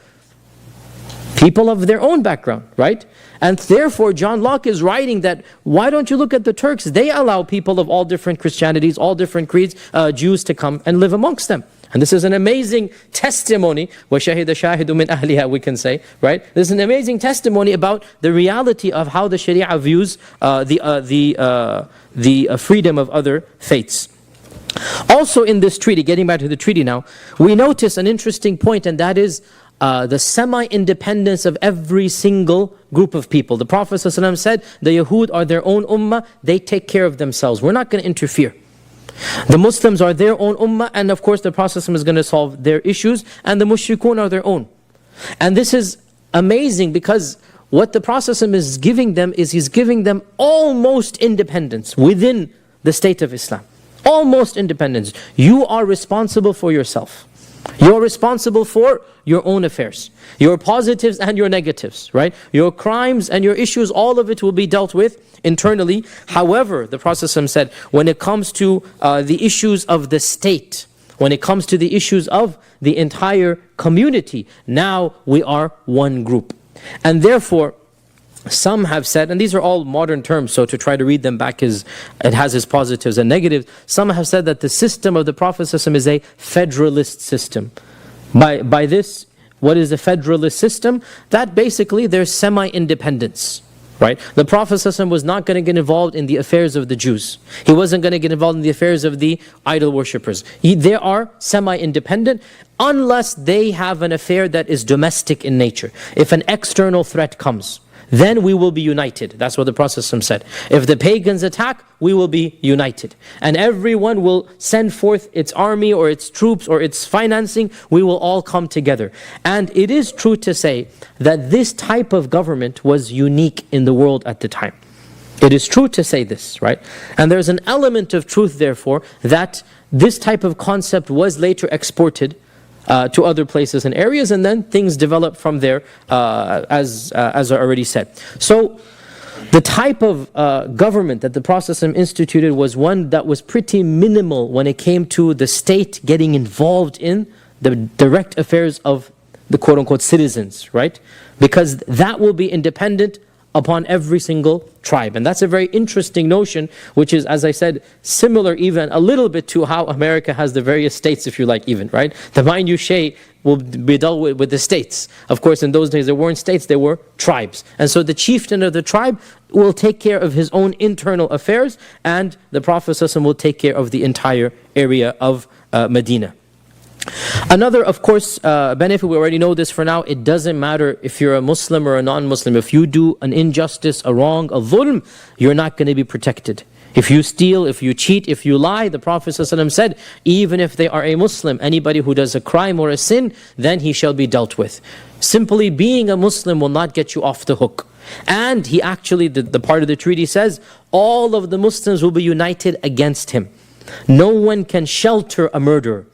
People of their own background, right? And therefore, John Locke is writing that, why don't you look at the Turks? They allow people of all different Christianities, all different creeds, Jews to come and live amongst them. And this is an amazing testimony, وَشَهِدَ شَاهِدٌ مِنْ أَهْلِهَا, we can say, right? This is an amazing testimony about the reality of how the Sharia views the freedom of other faiths. Also in this treaty, getting back to the treaty now, we notice an interesting point, and that is the semi-independence of every single group of people. The Prophet ﷺ said, the Yahud are their own ummah, they take care of themselves. We're not going to interfere. The Muslims are their own ummah, and of course the Prophet ﷺ is going to solve their issues, and the mushrikun are their own. And this is amazing, because what the Prophet ﷺ is giving them is, he's giving them almost independence within the state of Islam. Almost independence. You are responsible for yourself. You're responsible for your own affairs, your positives and your negatives, right? Your crimes and your issues, all of it will be dealt with internally. However, the Prophet ﷺ said, when it comes to the issues of the state, when it comes to the issues of the entire community, now we are one group. And therefore, some have said, and these are all modern terms, so to try to read them back, it has its positives and negatives. Some have said that the system of the Prophet ﷺ is a federalist system. By this, what is a federalist system? That basically there's semi-independence. Right? The Prophet ﷺ was not going to get involved in the affairs of the Jews. He wasn't going to get involved in the affairs of the idol worshippers. They are semi-independent unless they have an affair that is domestic in nature. If an external threat comes, then we will be united. That's what the Prophet ﷺ said. If the pagans attack, we will be united. And everyone will send forth its army or its troops or its financing. We will all come together. And it is true to say that this type of government was unique in the world at the time. It is true to say this, right? And there's an element of truth, therefore, that this type of concept was later exported to other places and areas, and then things develop from there, as I already said. So the type of government that the Prophet ﷺ instituted was one that was pretty minimal when it came to the state getting involved in the direct affairs of the quote-unquote citizens, right? Because that will be independent upon every single tribe. And that's a very interesting notion, which is, as I said, similar even a little bit to how America has the various states, if you like, even, right? The minutiae will be dealt with the states. Of course, in those days, there weren't states, there were tribes. And so the chieftain of the tribe will take care of his own internal affairs, and the Prophet ﷺ will take care of the entire area of Medina. Another, of course, benefit, we already know this for now, it doesn't matter if you're a Muslim or a non-Muslim. If you do an injustice, a wrong, a dhulm, you're not going to be protected. If you steal, if you cheat, if you lie, the Prophet ﷺ said, even if they are a Muslim, anybody who does a crime or a sin, then he shall be dealt with. Simply being a Muslim will not get you off the hook. And he actually, the part of the treaty says, all of the Muslims will be united against him. No one can shelter a murderer.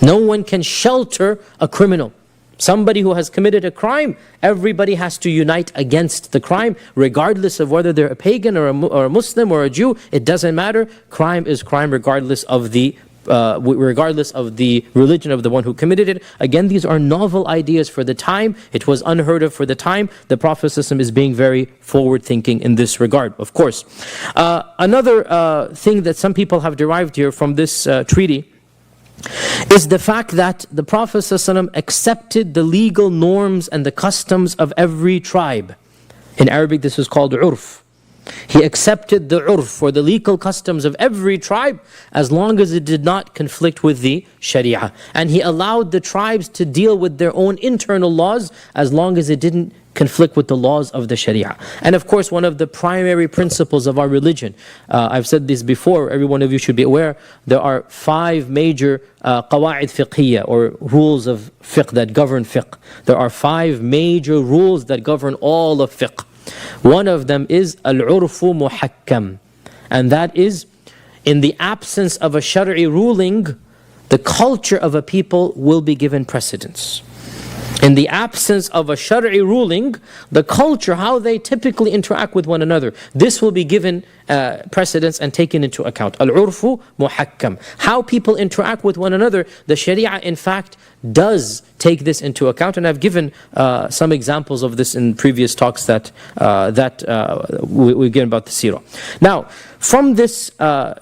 No one can shelter a criminal. Somebody who has committed a crime, everybody has to unite against the crime, regardless of whether they're a pagan or a Muslim or a Jew. It doesn't matter. Crime is crime regardless of the religion of the one who committed it. Again, these are novel ideas for the time. It was unheard of for the time. The Prophet ﷺ is being very forward-thinking in this regard, of course. Another thing that some people have derived here from this treaty is the fact that the Prophet ﷺ accepted the legal norms and the customs of every tribe. In Arabic, this is called urf. He accepted the urf, or the legal customs of every tribe, as long as it did not conflict with the sharia. And he allowed the tribes to deal with their own internal laws, as long as it didn't conflict with the laws of the sharia. And of course, one of the primary principles of our religion, I've said this before, every one of you should be aware, there are 5 major qawa'id fiqhiyya, or rules of fiqh that govern fiqh. There are 5 major rules that govern all of fiqh. One of them is al-urfu muhakkam, and that is, in the absence of a shari'i ruling, the culture of a people will be given precedence. In the absence of a shari'i ruling, the culture, how they typically interact with one another, this will be given precedence and taken into account. Al-urfu muhakkam. How people interact with one another, the sharia in fact does take this into account, and I've given some examples of this in previous talks that we've given about the seerah. Now, from this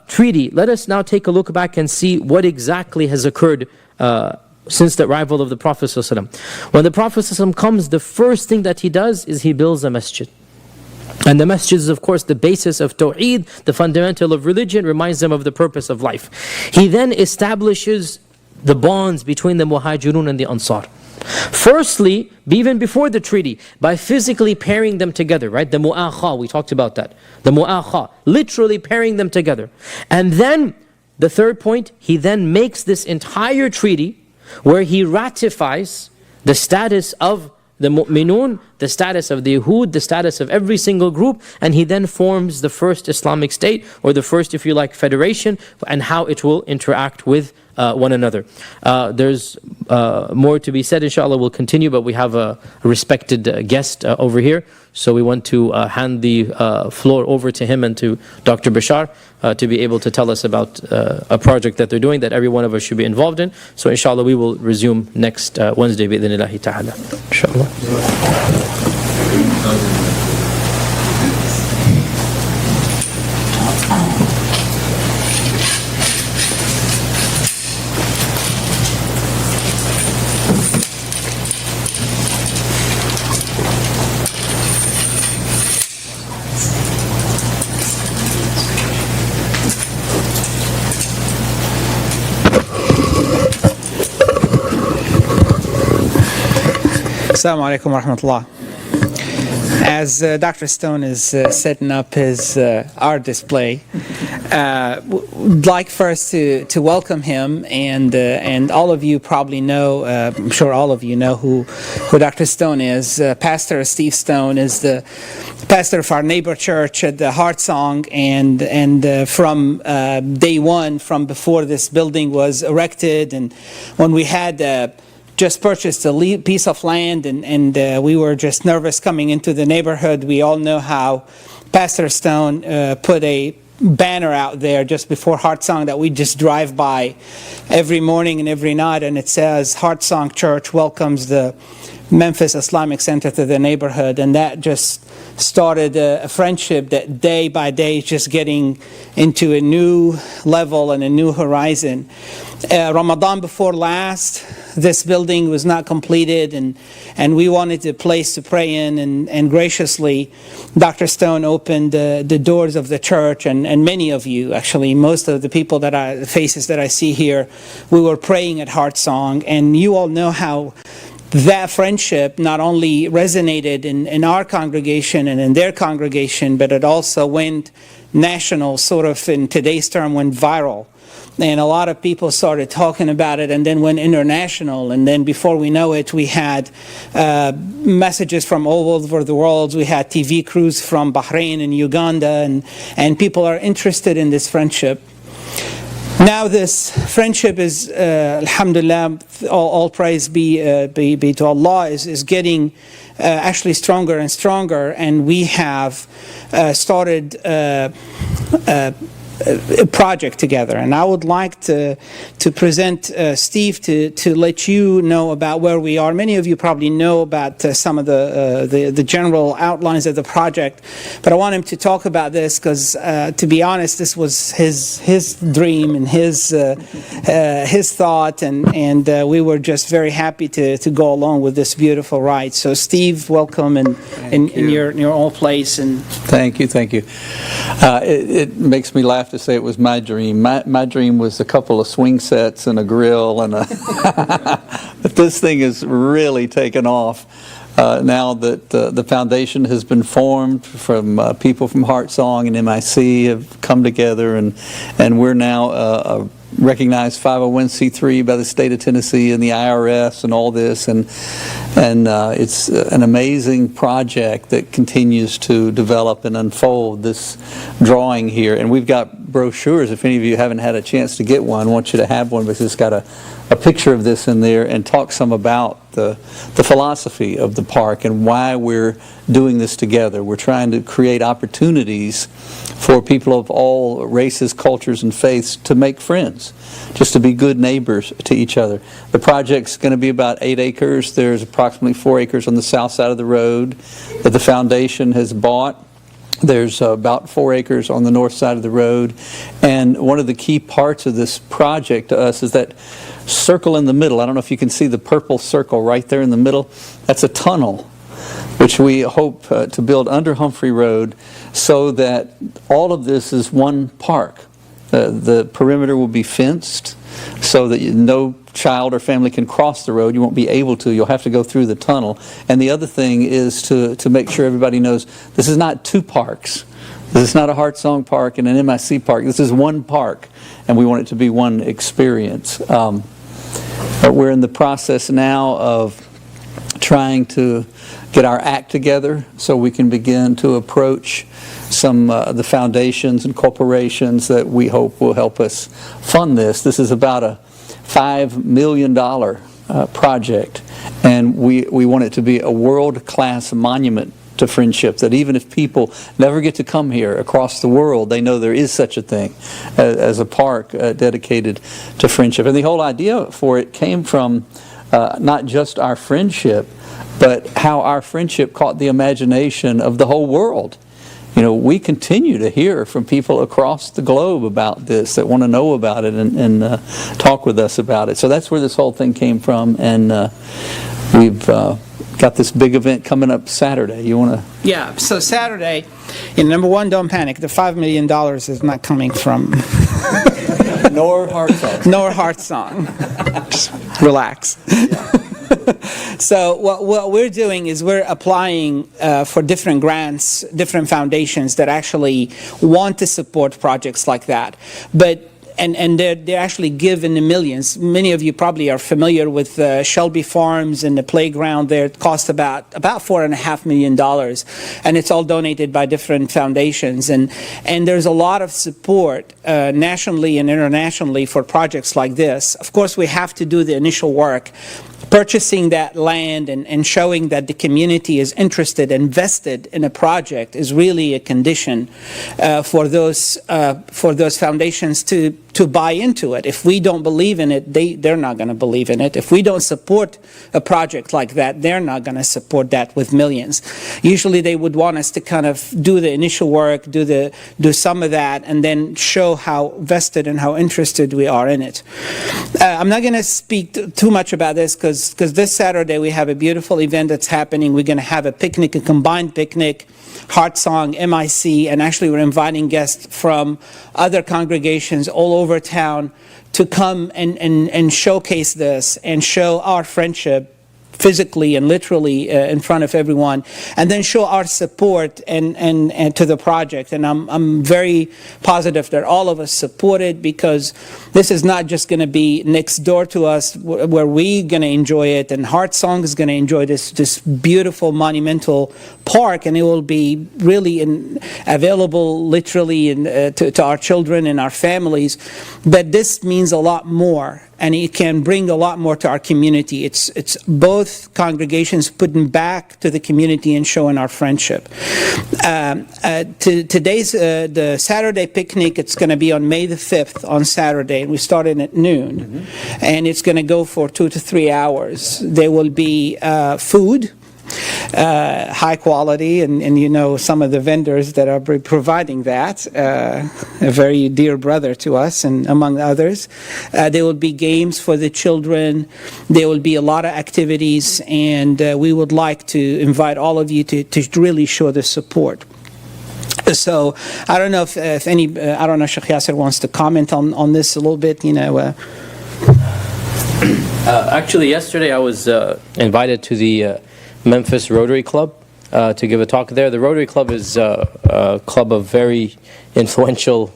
treaty, let us now take a look back and see what exactly has occurred since the arrival of the Prophet ﷺ. When the Prophet ﷺ comes, the first thing that he does is he builds a masjid. And the masjid is, of course, the basis of tawheed, the fundamental of religion, reminds them of the purpose of life. He then establishes the bonds between the muhajirun and the ansar. Firstly, even before the treaty, by physically pairing them together, right? The mu'akha, we talked about that. The mu'akha, literally pairing them together. And then, the third point, he then makes this entire treaty where he ratifies the status of the mu'minun, the status of the Yahud, the status of every single group, and he then forms the first Islamic state, or the first, if you like, federation, and how it will interact with one another. There's more to be said, inshallah. We'll continue, but we have a respected guest over here, so we want to hand the floor over to him and to Dr. Bashar to be able to tell us about a project that they're doing that every one of us should be involved in. So inshallah, we will resume next Wednesday, bi'idhnillahi ta'ala. Inshallah. Assalamu alaikum wa rahmatullah. As Dr. Stone is setting up his art display, would like first to welcome him, and all of you probably know, I'm sure all of you know who Dr. Stone is. Pastor Steve Stone is the pastor of our neighbor church at the Heart Song, and from day one, from before this building was erected, and when we had just purchased a piece of land, and we were just nervous coming into the neighborhood. We all know how Pastor Stone put a banner out there just before Heart Song that we just drive by every morning and every night, and it says, Heart Song Church welcomes the Memphis Islamic Center to the neighborhood, and that just started a friendship that day by day is just getting into a new level and a new horizon. Ramadan before last, this building was not completed, and we wanted a place to pray in, and graciously Dr. Stone opened the doors of the church, and many of you, actually, most of the people the faces that I see here, we were praying at Heart Song, and you all know how that friendship not only resonated in our congregation and in their congregation, but it also went national, sort of in today's term, went viral. And a lot of people started talking about it, and then went international. And then before we know it, we had messages from all over the world. We had TV crews from Bahrain and Uganda, and people are interested in this friendship. Now this friendship is, alhamdulillah, all praise be to Allah, is getting actually stronger and stronger, and we have started a project together. And I would like to present Steve to let you know about where we are. Many of you probably know about some of the general outlines of the project, but I want him to talk about this because, to be honest, this was his dream and his thought, and we were just very happy to go along with this beautiful ride. So, Steve, welcome in your own place. And thank you. It makes me laugh to say it was my dream. My dream was a couple of swing sets and a grill, and but this thing has really taken off. Now that the foundation has been formed, from people from Heart Song and MIC have come together, and we're now a recognized 501c3 by the state of Tennessee and the IRS and all this, and it's an amazing project that continues to develop and unfold, this drawing here. And we've got brochures. If any of you haven't had a chance to get one, I want you to have one, because it's got a picture of this in there, and talk some about the philosophy of the park and why we're doing this together. We're trying to create opportunities for people of all races, cultures, and faiths to make friends, just to be good neighbors to each other. The project's going to be about 8 acres. There's approximately 4 acres on the south side of the road that the foundation has bought. There's about 4 acres on the north side of the road. And one of the key parts of this project to us is that circle in the middle. I don't know if you can see the purple circle right there in the middle. That's a tunnel, which we hope to build under Humphrey Road, so that all of this is one park. The perimeter will be fenced so that no child or family can cross the road. You won't be able to. You'll have to go through the tunnel. And the other thing is to make sure everybody knows this is not two parks. This is not a Heart Song Park and an MIC park. This is one park, and we want it to be one experience. We're in the process now of trying to get our act together so we can begin to approach some of the foundations and corporations that we hope will help us fund this. This is about a $5 million project, and we want it to be a world-class monument to friendship, that even if people never get to come here across the world, they know there is such a thing as a park dedicated to friendship. And the whole idea for it came from not just our friendship, but how our friendship caught the imagination of the whole world. You know, we continue to hear from people across the globe about this, that want to know about it and talk with us about it. So that's where this whole thing came from, and we've got this big event coming up Saturday. You want to? yeah, so Saturday, number one, don't panic. The $5 million is not coming from Nor Heart Song. nor Heart Song. Just relax. So what we're doing is we're applying for different grants, different foundations that actually want to support projects like that. But and they actually give in the millions. Many of you probably are familiar with Shelby Farms and the playground there. It costs about $4.5 million, and it's all donated by different foundations. And there's a lot of support nationally and internationally for projects like this. Of course, we have to do the initial work, purchasing that land and showing that the community is interested, invested in a project is really a condition for those foundations to to buy into it. If we don't believe in it, they're not going to believe in it. If we don't support a project like that, they're not going to support that with millions. Usually they would want us to kind of do the initial work, do some of that, and then show how vested and how interested we are in it. I'm not going to speak too much about this because this Saturday we have a beautiful event that's happening. We're going to have a picnic, a combined picnic, Heart Song, MIC, and actually we're inviting guests from other congregations all over town to come and showcase this and show our friendship physically and literally in front of everyone, and then show our support and to the project. And I'm very positive that all of us support it, because this is not just going to be next door to us where we're going to enjoy it, and Heart Song is going to enjoy this beautiful monumental park, and it will be really available literally to our children and our families. But this means a lot more, and it can bring a lot more to our community. It's both congregations putting back to the community and showing our friendship. Today's the Saturday picnic, it's going to be on May the 5th on Saturday. We started at noon, and it's going to go for 2 to 3 hours. There will be food, high quality, and you know some of the vendors that are providing that, a very dear brother to us, and among others. There will be games for the children. There will be a lot of activities, and we would like to invite all of you to really show the support. So I don't know if any, I don't know, Sheikh Yasser wants to comment on this a little bit, you know. Actually, yesterday I was invited to the Memphis Rotary Club to give a talk there. The Rotary Club is a club of very influential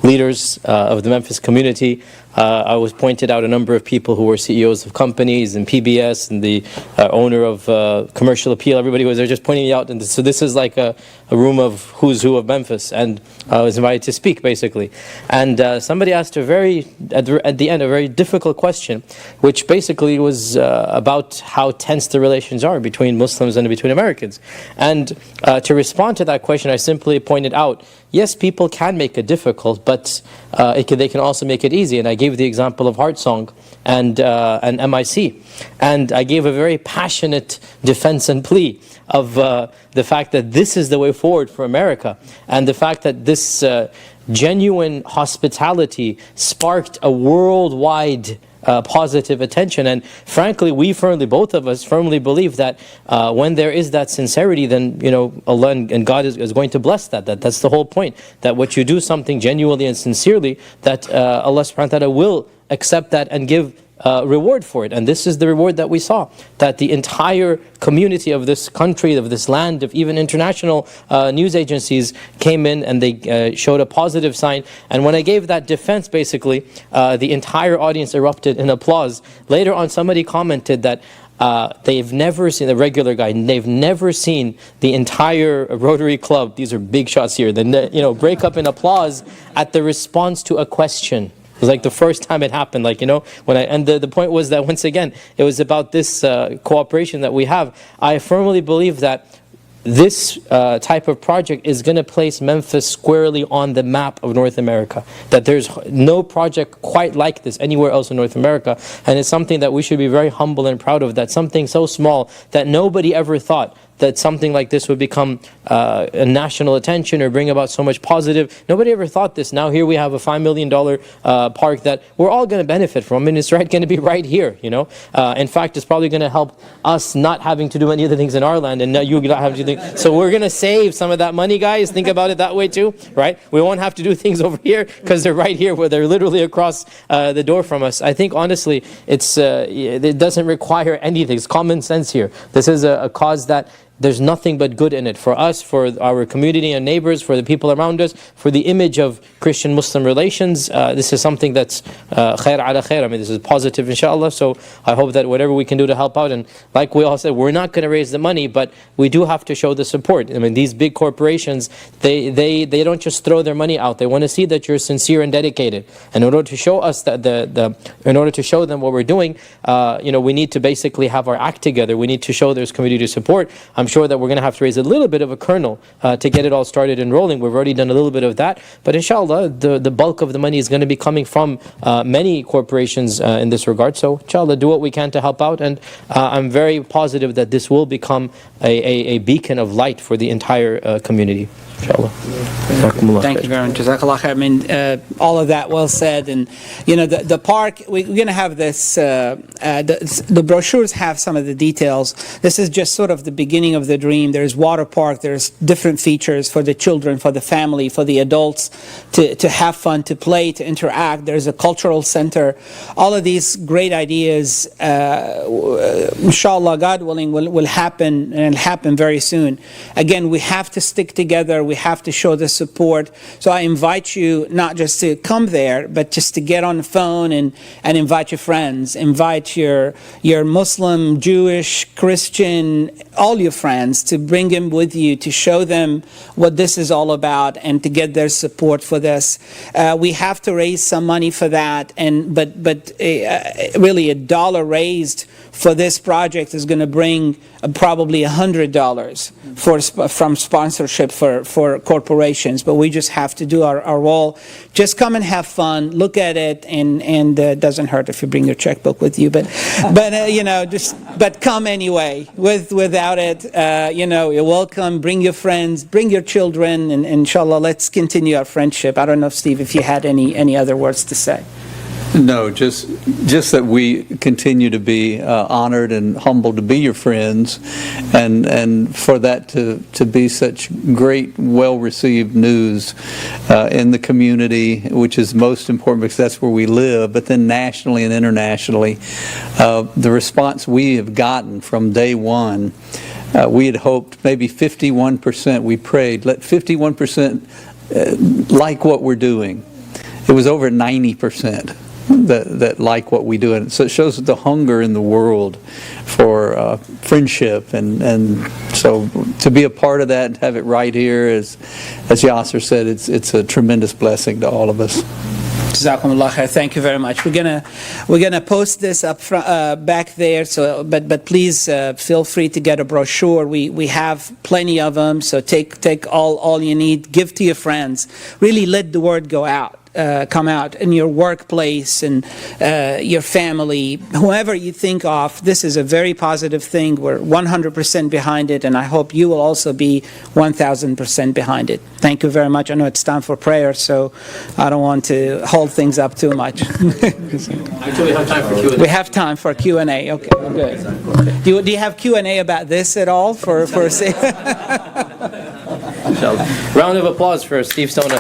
leaders of the Memphis community. I was pointed out a number of people who were CEOs of companies and PBS and the owner of Commercial Appeal. Everybody was there just pointing me out. And so this is like a room of who's who of Memphis. And I was invited to speak, basically. And somebody asked at the end, a very difficult question, which basically was about how tense the relations are between Muslims and between Americans. And to respond to that question, I simply pointed out, yes, people can make it difficult, but they can also make it easy. And I gave the example of Heart Song and MIC. And I gave a very passionate defense and plea of the fact that this is the way forward for America, and the fact that this genuine hospitality sparked a worldwide positive attention. And frankly, we firmly, both of us firmly believe that when there is that sincerity, then Allah and God is going to bless that. That's the whole point, that what you do something genuinely and sincerely, that Allah subhanahu wa ta'ala will accept that and give reward for it. And this is the reward that we saw, that the entire community of this country, of this land, of even international news agencies came in and they showed a positive sign. And when I gave that defense, basically, the entire audience erupted in applause. Later on, somebody commented that they've never seen, a regular guy, they've never seen the entire Rotary Club, these are big shots here, break up in applause at the response to a question. It was like the first time it happened, and the point was that, once again, it was about this cooperation that we have. I firmly believe that this type of project is going to place Memphis squarely on the map of North America. That there's no project quite like this anywhere else in North America. And it's something that we should be very humble and proud of, that something so small that nobody ever thought that something like this would become a national attention or bring about so much positive. Nobody ever thought this. Now here we have a $5 million park that we're all going to benefit from, and it's going to be right here. In fact, it's probably going to help us not having to do any of the things in our land, and you not having to do things. So we're going to save some of that money, guys. Think about it that way too, right? We won't have to do things over here because they're right here, where they're literally across the door from us. I think honestly, it doesn't require anything. It's common sense here. This is a cause that there's nothing but good in it for us, for our community and neighbors, for the people around us, for the image of Christian-Muslim relations. This is something that's khair ala khair. I mean, this is positive, inshallah. So I hope that whatever we can do to help out, and like we all said, we're not going to raise the money, but we do have to show the support. I mean, these big corporations, they don't just throw their money out. They want to see that you're sincere and dedicated. And in order to show us that in order to show them what we're doing, we need to basically have our act together. We need to show there's community support. I'm sure that we're going to have to raise a little bit of a kernel to get it all started and rolling. We've already done a little bit of that, but inshallah, the bulk of the money is going to be coming from many corporations in this regard. So inshallah, do what we can to help out, and I'm very positive that this will become a beacon of light for the entire community. Inshallah. Thank you very much. Jazakallah khair. I mean, all of that well said. And the park, we're going to have this. The brochures have some of the details. This is just sort of the beginning of the dream. There's water park. There's different features for the children, for the family, for the adults to have fun, to play, to interact. There's a cultural center. All of these great ideas, inshallah, God willing, will happen, and happen very soon. Again, we have to stick together. We have to show the support. So I invite you not just to come there, but just to get on the phone and invite your friends, invite your Muslim, Jewish, Christian, all your friends, to bring them with you, to show them what this is all about, and to get their support for this. We have to raise some money for that, but really $1 raised for this project is going to bring probably $100 from sponsorship for corporations. But we just have to do our role. Just come and have fun, look at it, and it doesn't hurt if you bring your checkbook with you. But come anyway. Without it, you're welcome. Bring your friends, bring your children, and inshallah, let's continue our friendship. I don't know, Steve, if you had any other words to say. No, just that we continue to be honored and humbled to be your friends, and for that to be such great, well-received news in the community, which is most important because that's where we live, but then nationally and internationally. The response we have gotten from day one, we had hoped maybe 51%, we prayed, let 51% like what we're doing. It was over 90%. That like what we do, and so it shows the hunger in the world for friendship, and so to be a part of that and have it right here, as Yasser said, it's a tremendous blessing to all of us. Jazakumullah khair. Thank you very much. We're gonna post this up front, back there. So, but please feel free to get a brochure. We have plenty of them. So take all you need. Give to your friends. Really let the word go out. Come out in your workplace and your family, whoever you think of. This is a very positive thing. We're 100% behind it, and I hope you will also be 1,000% behind it. Thank you very much. I know it's time for prayer, so I don't want to hold things up too much. Actually, we have time for Q&A. We have time for Q&A. Okay, good. Do you have Q&A about this at all? Round of applause for Steve Stone.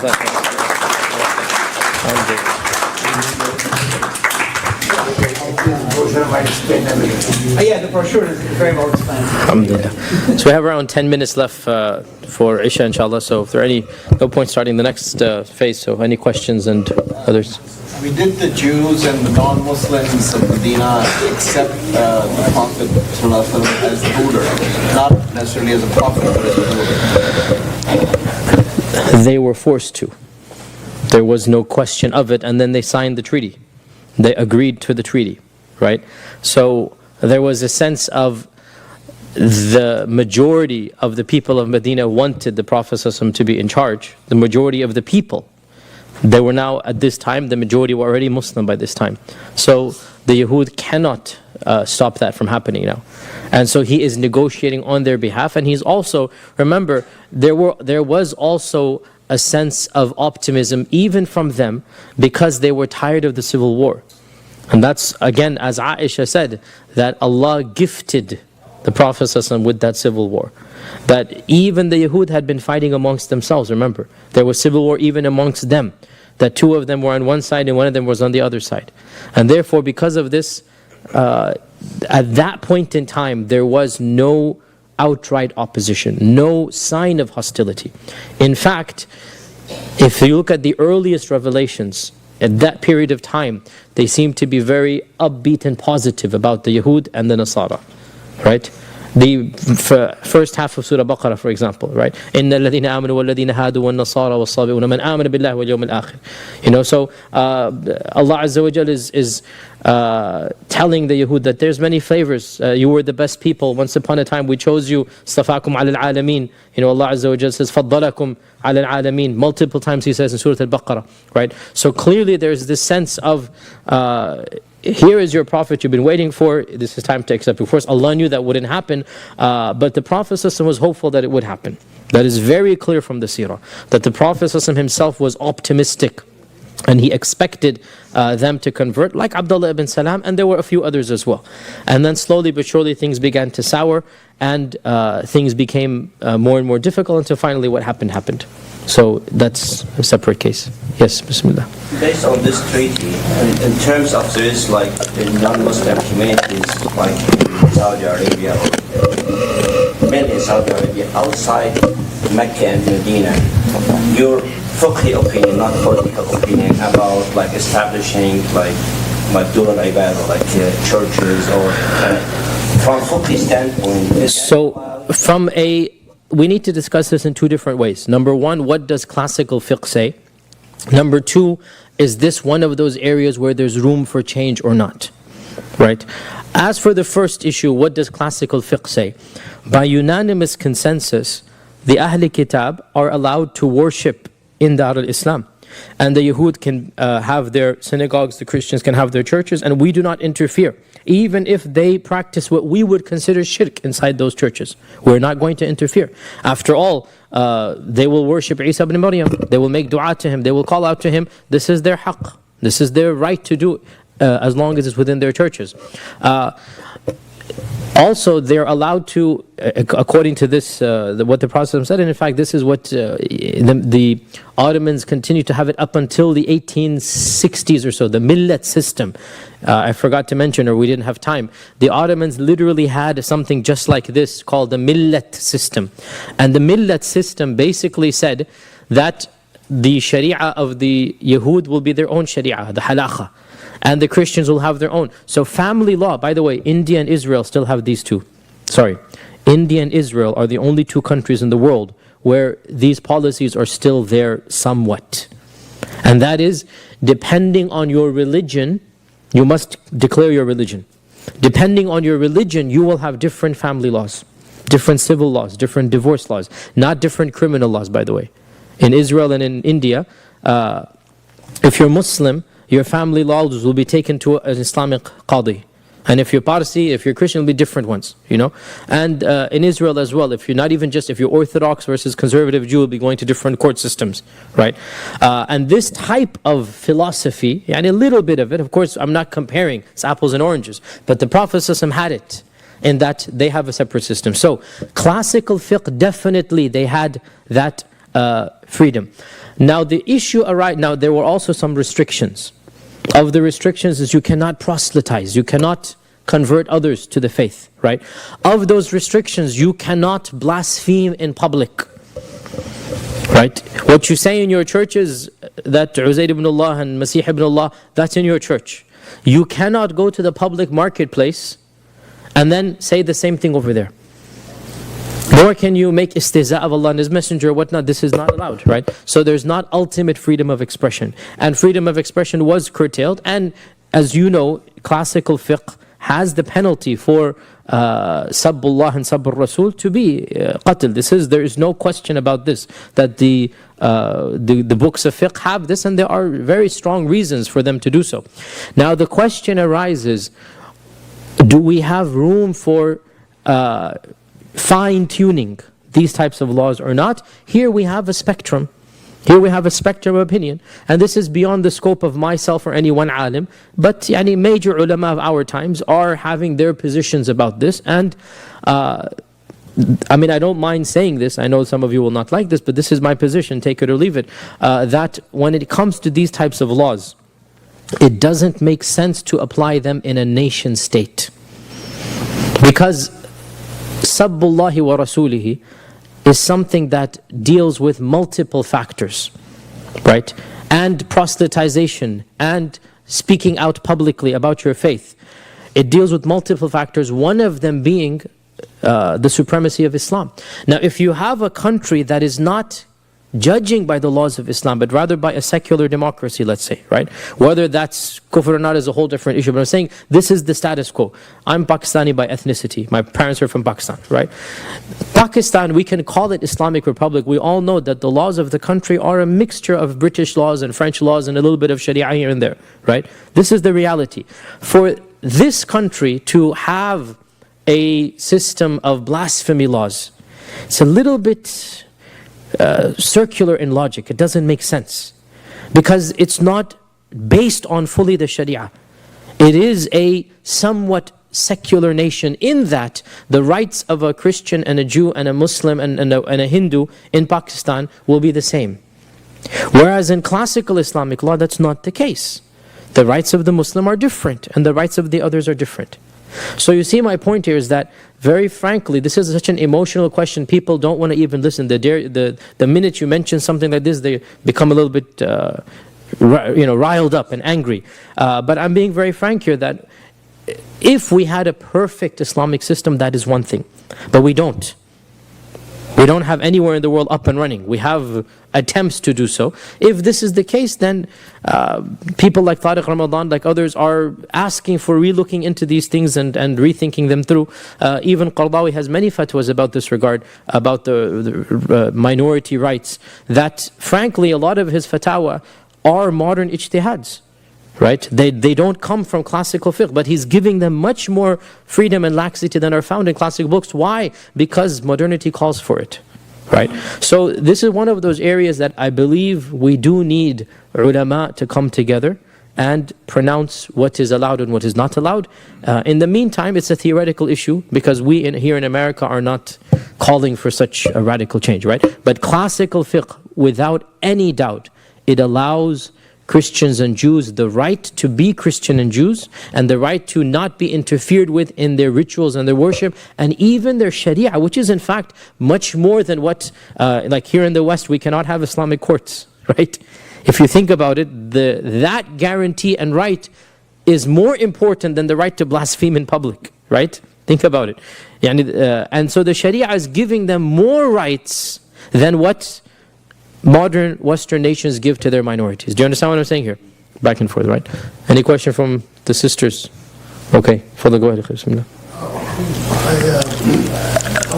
Yeah, the brochure is very well explained. Alhamdulillah. So we have around 10 minutes left for Isha, inshallah. So if there are no point starting the next phase, so any questions and others? We did the Jews and the non-Muslims of Medina accept the Prophet as the ruler, not necessarily as a prophet, but as a ruler? They were forced to. There was no question of it, and then they signed the treaty. They agreed to the treaty, right? So there was a sense of the majority of the people of Medina wanted the Prophet ﷺ to be in charge. The majority of the people. They were now, at this time, the majority were already Muslim by this time. So the Yahud cannot stop that from happening now. And so he is negotiating on their behalf, and he's also, remember, there was also a sense of optimism even from them because they were tired of the civil war. And that's, again, as Aisha said, that Allah gifted the Prophet ﷺ with that civil war. That even the Yahud had been fighting amongst themselves, remember. There was civil war even amongst them. That two of them were on one side and one of them was on the other side. And therefore, because of this, at that point in time, there was no outright opposition, no sign of hostility. In fact, if you look at the earliest revelations, at that period of time, they seem to be very upbeat and positive about the Yahud and the Nasara, right? The first half of Surah Baqarah, for example, right? إِنَّ الَّذِينَ آمَنُوا وَالَّذِينَ هَادُوا وَالنَّصَارَى وَالصَّابِئُونَ مَنْ آمَنَ بِاللَّهِ وَالْيَوْمِ الْآخِرِ. You know, so Allah Azza wa Jal is telling the Yahud that there's many flavors. You were the best people. Once upon a time we chose you. صَفَاكُمْ عَلَى الْعَالَمِينَ. You know, Allah Azza wa Jal says فَضَّلَكُمْ عَلَى الْعَالَمِينَ. Multiple times He says in Surah Al-Baqarah, right? So clearly there's this sense of here is your prophet you've been waiting for. This is time to accept. Of course, Allah knew that wouldn't happen, but the Prophet ﷺ was hopeful that it would happen. That is very clear from the seerah, that the Prophet ﷺ himself was optimistic, and he expected them to convert, like Abdullah ibn Salam, and there were a few others as well. And then slowly but surely things began to sour, and things became more and more difficult, until finally what happened. So that's a separate case. Yes, Bismillah. Based on this treaty, in terms of this, like in non-Muslim communities, like in Saudi Arabia, or mainly in Saudi Arabia, outside Mecca and Medina, your fiqhi opinion, not political opinion, about like establishing like Dul al-Ibadah, like churches, or from fiqhi standpoint. So we need to discuss this in two different ways. Number one, what does classical fiqh say? Number two, is this one of those areas where there's room for change or not? Right? As for the first issue, what does classical fiqh say? By unanimous consensus, the Ahl Kitab are allowed to worship in Dar al-Islam. And the Yahud can have their synagogues, the Christians can have their churches, and we do not interfere. Even if they practice what we would consider shirk inside those churches, we're not going to interfere. After all, they will worship Isa ibn Maryam, they will make dua to him, they will call out to him. This is their haqq, this is their right to do, as long as it's within their churches. Also, they're allowed to, according to this, what the Prophet said, and in fact this is what the Ottomans continued to have it up until the 1860s or so, the millet system. I forgot to mention, or we didn't have time, the Ottomans literally had something just like this called the millet system. And the millet system basically said that the sharia of the Yahud will be their own sharia, the halakha, and the Christians will have their own. So family law, by the way, India and Israel still have these two. India and Israel are the only two countries in the world where these policies are still there somewhat. And that is, depending on your religion, you must declare your religion. Depending on your religion, you will have different family laws, different civil laws, different divorce laws, not different criminal laws, by the way. In Israel and in India, if you're Muslim, your family laws will be taken to an Islamic qadi. And if you're Parsi, if you're Christian, it'll be different ones, you know. And in Israel as well, if you're not even just, if you're Orthodox versus conservative Jew, will be going to different court systems, right? And this type of philosophy, and a little bit of it, of course, I'm not comparing, it's apples and oranges, but the Prophet ﷺ had it, in that they have a separate system. So classical fiqh, definitely they had that freedom. Now the issue now there were also some restrictions. Of the restrictions is you cannot proselytize, you cannot convert others to the faith, right? Of those restrictions, you cannot blaspheme in public, right? What you say in your church is that Uzair ibn Allah and Masih ibn Allah, that's in your church. You cannot go to the public marketplace and then say the same thing over there. Nor can you make istihza of Allah and His Messenger or whatnot. This is not allowed, right? So there's not ultimate freedom of expression. And freedom of expression was curtailed. And as you know, classical fiqh has the penalty for sabbullah and sabbur Rasul to be qatl. There is no question about this, that the books of fiqh have this, and there are very strong reasons for them to do so. Now the question arises, do we have room for fine-tuning these types of laws or not? Here we have a spectrum. Here we have a spectrum of opinion. And this is beyond the scope of myself or any one alim. But major ulama of our times are having their positions about this. And I don't mind saying this. I know some of you will not like this, but this is my position, take it or leave it. That when it comes to these types of laws, it doesn't make sense to apply them in a nation state. Because Sabbullahi wa Rasulihi is something that deals with multiple factors, right? And proselytization and speaking out publicly about your faith. It deals with multiple factors, one of them being the supremacy of Islam. Now, if you have a country that is not judging by the laws of Islam, but rather by a secular democracy, let's say, right? Whether that's kufr or not is a whole different issue, but I'm saying this is the status quo. I'm Pakistani by ethnicity. My parents are from Pakistan, right? Pakistan, we can call it Islamic Republic. We all know that the laws of the country are a mixture of British laws and French laws and a little bit of Sharia here and there, right? This is the reality. For this country to have a system of blasphemy laws, it's a little bit circular in logic. It doesn't make sense because it's not based on fully the Sharia. It is a somewhat secular nation in that the rights of a Christian and a Jew and a Muslim and a Hindu in Pakistan will be the same. Whereas in classical Islamic law, that's not the case. The rights of the Muslim are different and the rights of the others are different. So you see, my point here is that, very frankly, this is such an emotional question. People don't want to even listen. The minute you mention something like this, they become a little bit riled up and angry. But I'm being very frank here that if we had a perfect Islamic system, that is one thing. But we don't. We don't have anywhere in the world up and running. We have attempts to do so. If this is the case, then people like Tariq Ramadan, like others, are asking for relooking into these things and rethinking them through. Even Qardawi has many fatwas about this regard, about the minority rights, that frankly a lot of his fatwa are modern ijtihads. Right? They don't come from classical fiqh, but he's giving them much more freedom and laxity than are found in classic books. Why? Because modernity calls for it. Right? So this is one of those areas that I believe we do need ulama to come together and pronounce what is allowed and what is not allowed. In the meantime, it's a theoretical issue because we here in America are not calling for such a radical change. Right? But classical fiqh, without any doubt, it allows Christians and Jews the right to be Christian and Jews, and the right to not be interfered with in their rituals and their worship, and even their Sharia, which is in fact much more than what, like here in the West, we cannot have Islamic courts, right? If you think about it, that guarantee and right is more important than the right to blaspheme in public, right? Think about it. And so the Sharia is giving them more rights than what modern Western nations give to their minorities. Do you understand what I'm saying here? Back and forth, right? Any question from the sisters? Okay, Father, go ahead. Bismillah. I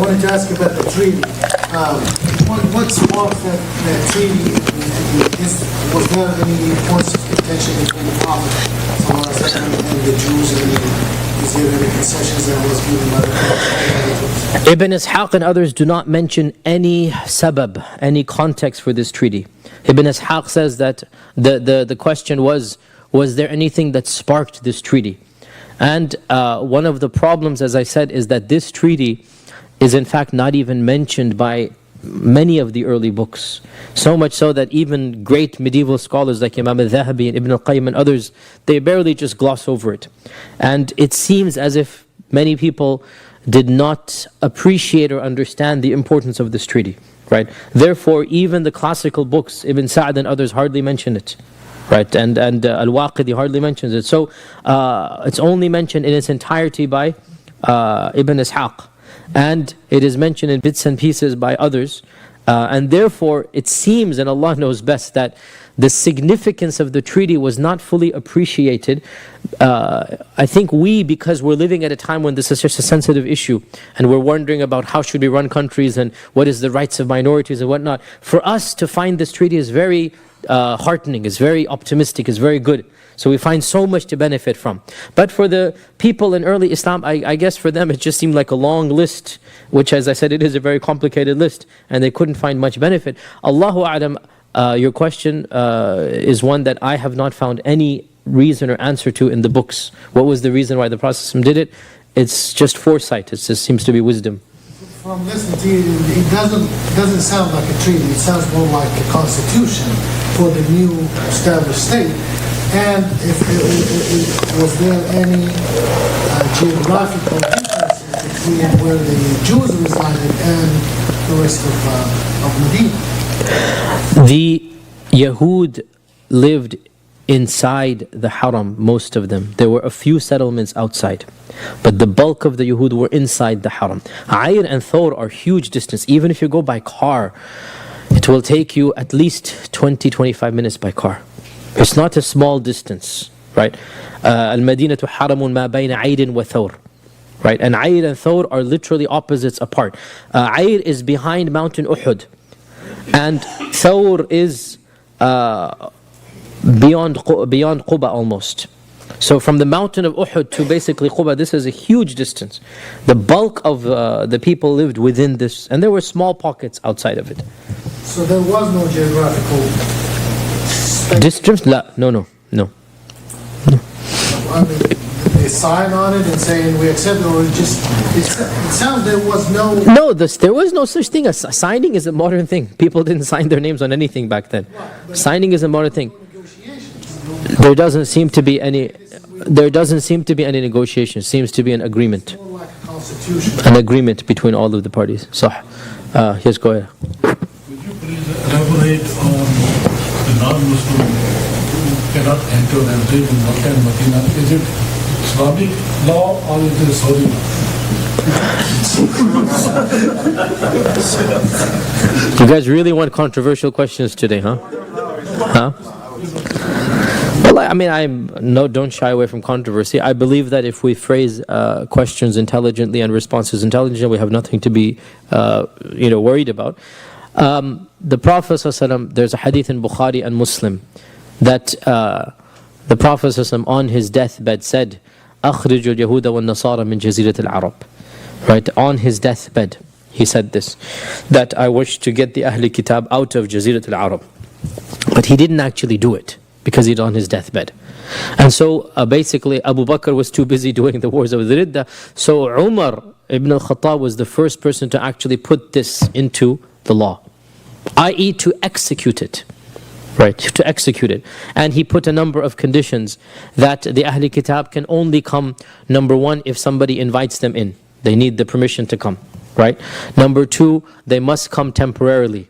wanted to ask about the treaty. What's wrong with that treaty? Was there any points of contention between the Prophet and the Jews? Is there any concessions that was given by the Prophet? Ibn Ishaq and others do not mention any sabab, any context for this treaty. Ibn Ishaq says that the question was there anything that sparked this treaty? And one of the problems, as I said, is that this treaty is in fact not even mentioned by many of the early books. So much so that even great medieval scholars like Imam al-Dhahabi and Ibn al-Qayyim and others, they barely just gloss over it. And it seems as if many people did not appreciate or understand the importance of this treaty. Right? Therefore, even the classical books, Ibn Sa'd and others, hardly mention it. Right? And Al-Waqidi hardly mentions it. So it's only mentioned in its entirety by Ibn Ishaq. And it is mentioned in bits and pieces by others. And therefore, it seems, and Allah knows best, that the significance of the treaty was not fully appreciated. I think because we're living at a time when this is such a sensitive issue, and we're wondering about how should we run countries and what is the rights of minorities and whatnot, for us to find this treaty is very heartening, is very optimistic, is very good. So we find so much to benefit from. But for the people in early Islam, I guess for them it just seemed like a long list, which, as I said, it is a very complicated list, and they couldn't find much benefit. Allahu A'lam, your question is one that I have not found any reason or answer to in the books. What was the reason why the Prophet did it? It's just foresight. It just seems to be wisdom. From listening to you, it doesn't sound like a treaty. It sounds more like a constitution for the new established state. And was there any geographical differences between where the Jews resided and the rest of Medina? The Yahud lived inside the haram, most of them. There were a few settlements outside, but the bulk of the Yahud were inside the haram. Ayr and Thawr are huge distance. Even if you go by car, it will take you at least 20-25 minutes by car. It's not a small distance, right? Al-Madinatu haramun ma bayna Ayr wa Thawr. Right? And Ayr and Thawr are literally opposites apart. Ayr is behind Mountain Uhud, and Thawr is beyond Quba almost. So from the mountain of Uhud to basically Quba, this is a huge distance. The bulk of the people lived within this, and there were small pockets outside of it. So there was no geographical space. Distance? No. I mean, they sign on it and saying we accept it, or it sounds there was no. No, there was no such thing as signing is a modern thing. People didn't sign their names on anything back then. Signing is a modern thing. There doesn't seem to be any. There doesn't seem to be any negotiation. It seems to be an agreement. More like a constitution. An agreement between all of the parties. So, yes, go ahead. Could you please elaborate on the non-Muslim who cannot enter and live in Makkah and Medina? Is it Islamic law or is it Saudi law? You guys really want controversial questions today, huh? Well, I mean, don't shy away from controversy. I believe that if we phrase questions intelligently and responses intelligently, we have nothing to be, worried about. The Prophet ﷺ, there's a hadith in Bukhari and Muslim that the Prophet ﷺ on his deathbed said, "أخرجوا اليهود والنصارى من جزيرة العرب." Right, on his deathbed, he said this, that I wish to get the Ahli Kitab out of Jazirat al-Arab. But he didn't actually do it, because he's on his deathbed. And so basically Abu Bakr was too busy doing the wars of the Ridda. So Umar ibn al-Khattab was the first person to actually put this into the law, i.e. to execute it. Right, to execute it. And he put a number of conditions that the Ahli Kitab can only come, number one, if somebody invites them in. They need the permission to come. Right? Number two, they must come temporarily.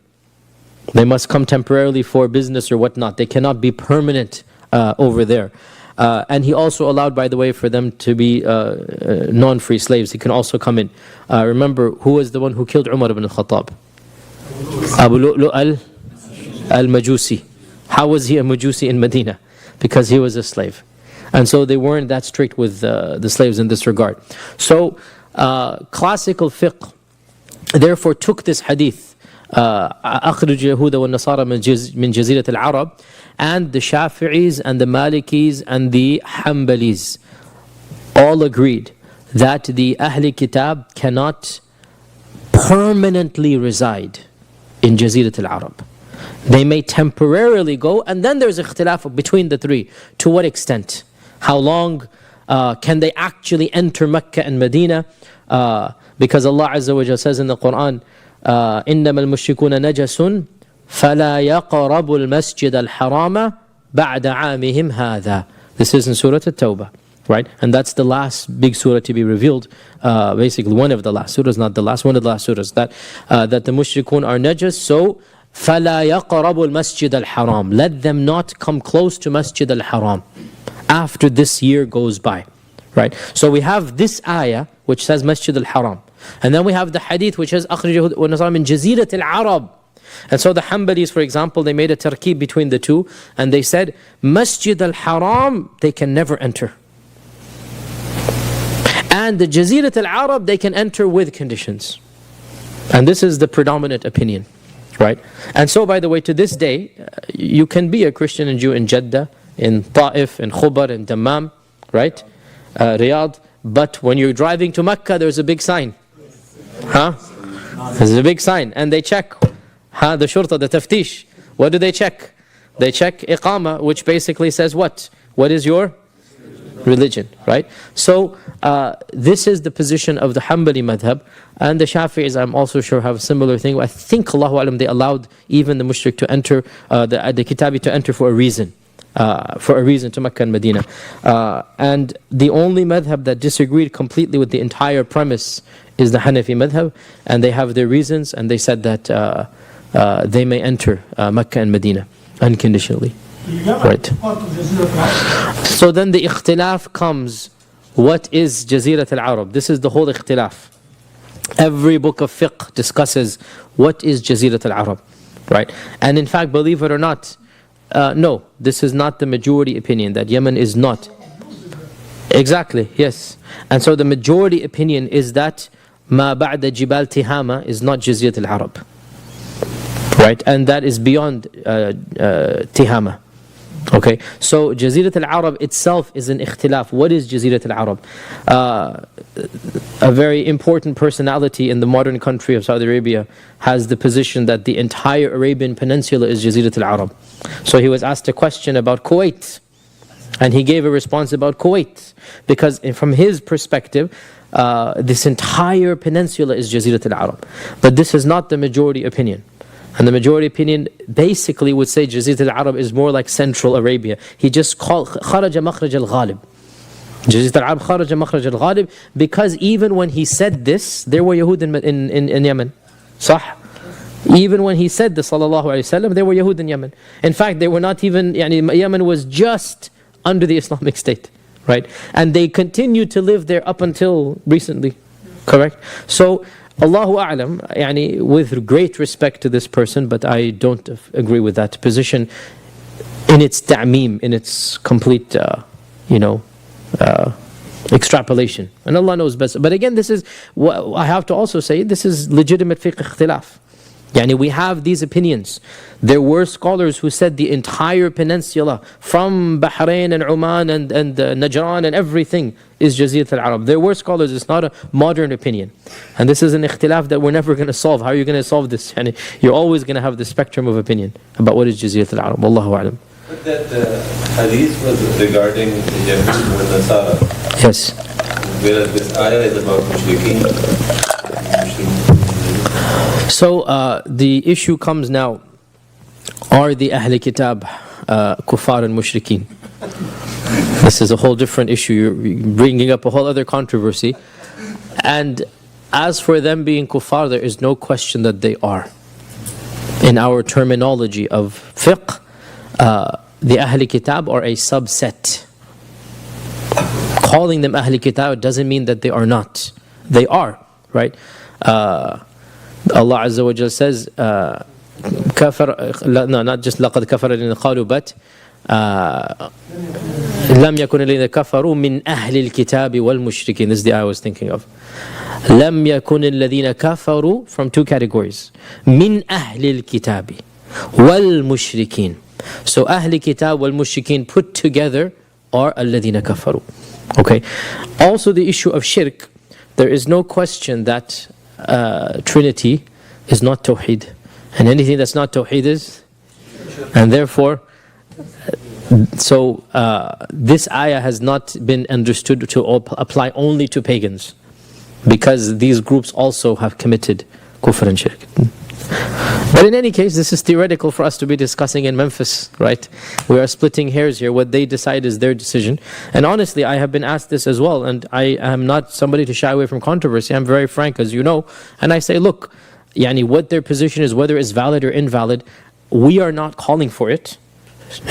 They must come temporarily for business or whatnot. They cannot be permanent over there. And he also allowed, by the way, for them to be non-free slaves. He can also come in. Remember, who was the one who killed Umar ibn al-Khattab? Abu Lu'lu' al-Majusi. How was he a Majusi in Medina? Because he was a slave. And so they weren't that strict with the slaves in this regard. So classical fiqh therefore took this hadith, أخرج اليهود والنصارى من جزيرة العرب, and the Shafi'is and the Malikis and the Hanbalis all agreed that the Ahli Kitab cannot permanently reside in Jazirat al-Arab. They may temporarily go, and then there's ikhtilaf between the three. To what extent? How long can they actually enter Mecca and Medina? Because Allah Azza wa Jalla says in the Quran, إِنَّمَا الْمُشْرِكُونَ نَجَسٌ فَلَا يَقْرَبُوا الْمَسْجِدَ الْحَرَامَ بَعْدَ عَامِهِمْ هَذَا. This is in Surah At-Tawbah. Right? And that's the last big surah to be revealed. Basically one of the last surahs, not the last, one of the last surahs. That the mushrikun are najas, so فَلَا يَقْرَبُوا الْمَسْجِدَ الْحَرَامِ. Let them not come close to Masjid al-Haram after this year goes by. Right? So we have this ayah which says Masjid al-Haram. And then we have the hadith which says أَخْرِجَ وَالنَّصَارَى مِنْ جَزِيرَةِ الْعَرَبِ. And so the Hanbalis, for example, they made a tarkib between the two, and they said Masjid al-Haram they can never enter. And the Jazirat al-Arab they can enter with conditions. And this is the predominant opinion. Right? And so, by the way, to this day, you can be a Christian and Jew in Jeddah, in Ta'if, in Khubar, in Dammam, right? Riyadh. But when you're driving to Mecca, there's a big sign. There's a big sign. And they check. The shurta, the taftish. What do they check? They check iqama, which basically says what? What is your religion, right? So this is the position of the Hanbali madhab, and the Shafi'is, I'm also sure, have a similar thing. I think, Allahu Alam, they allowed even the mushrik to enter, the Kitabi to enter for a reason to Mecca and Medina. And the only madhab that disagreed completely with the entire premise is the Hanafi madhab, and they have their reasons, and they said that they may enter Mecca and Medina unconditionally. Right. So then the ikhtilaf comes, what is Jazirat al-Arab? This is the whole ikhtilaf. Every book of fiqh discusses what is Jazirat al-Arab, right? And in fact, believe it or not, no, this is not the majority opinion, that Yemen is not. Exactly, yes. And so the majority opinion is that Ma ba'da Jibal Tihama is not Jazirat al-Arab, right? And that is beyond Tihama. Okay, so Jazirat al-Arab itself is an ikhtilaf. What is Jazirat al-Arab? A very important personality in the modern country of Saudi Arabia has the position that the entire Arabian Peninsula is Jazirat al-Arab. So he was asked a question about Kuwait, and he gave a response about Kuwait, because from his perspective, this entire peninsula is Jazirat al-Arab. But this is not the majority opinion. And the majority opinion basically would say Jazirat al-Arab is more like Central Arabia. He just called kharaja makhraj al-ghalib. Jazirat al-Arab kharaja makhraj al-ghalib, because even when he said this, there were Yahud in Yemen. Sah? Even when he said this, sallallahu alayhi wa sallam, there were Yahud in Yemen. In fact, they were not even, Yemen was just under the Islamic State, right? And they continued to live there up until recently, correct? So, Allahu A'lam, with great respect to this person, but I don't agree with that position in its ta'meem, in its complete, extrapolation. And Allah knows best. But again, this is, I have to also say, this is legitimate fiqh ikhtilaf. We have these opinions. There were scholars who said the entire peninsula from Bahrain and Oman and Najran and everything is Jazirat al-Arab. There were scholars, it's not a modern opinion. And this is an ikhtilaf that we're never going to solve. How are you going to solve this? You're always going to have the spectrum of opinion about what is Jazirat al-Arab. Wallahu a'lam. But that hadith was regarding the Yahud and Nasara. Yes. Whereas this ayah is about mushrikeen. So the issue comes now, are the Ahl Kitab kuffar and mushrikeen? This is a whole different issue. You're bringing up a whole other controversy. And as for them being kuffar, there is no question that they are. In our terminology of fiqh, the Ahl Kitab are a subset. Calling them Ahl Kitab doesn't mean that they are not. They are, right? Allah Azza wa Jal says, not just لَقَدْ كَفَرَ الَّذِينَ قَالُوا but لَمْ يَكُنِ الَّذِينَ كَفَرُوا مِنْ أَهْلِ الْكِتَابِ وَالْمُشْرِكِينَ. This is the ayah I was thinking of. لَمْ يَكُنِ الَّذِينَ كَفَرُوا, from two categories. مِنْ أَهْلِ الْكِتَابِ وَالْمُشْرِكِينَ. So أهل Kitab wal-Mushrikeen put together are الَّذِينَ كَفَرُوا. Okay. Also the issue of shirk, there is no question that Trinity is not Tawheed, and anything that's not Tawheed is, and therefore, so this ayah has not been understood to apply only to pagans, because these groups also have committed kufr and shirk. But in any case, this is theoretical for us to be discussing in Memphis, right? We are splitting hairs here. What they decide is their decision. And honestly, I have been asked this as well, and I am not somebody to shy away from controversy. I'm very frank, as you know. And I say, look, what their position is, whether it's valid or invalid, we are not calling for it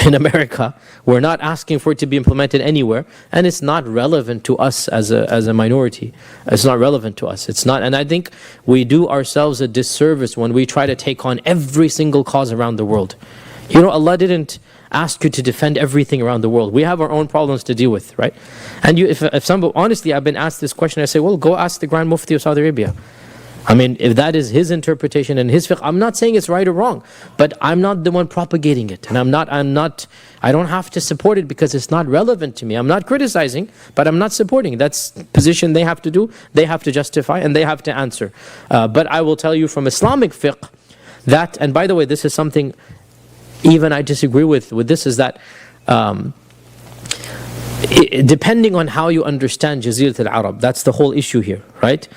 in America. We're not asking for it to be implemented anywhere, and it's not relevant to us as a minority. It's not relevant to us. It's not, and I think we do ourselves a disservice when we try to take on every single cause around the world. Allah didn't ask you to defend everything around the world. We have our own problems to deal with, right? And if somebody, honestly, I've been asked this question, I say, well, go ask the Grand Mufti of Saudi Arabia. If that is his interpretation and his fiqh, I'm not saying it's right or wrong, but I'm not the one propagating it, and I don't have to support it because it's not relevant to me. I'm not criticizing, but I'm not supporting. That's position they have to do, they have to justify, and they have to answer. But I will tell you from Islamic fiqh that, and by the way, this is something even I disagree with this, is that depending on how you understand Jazirat al-Arab, that's the whole issue here, right?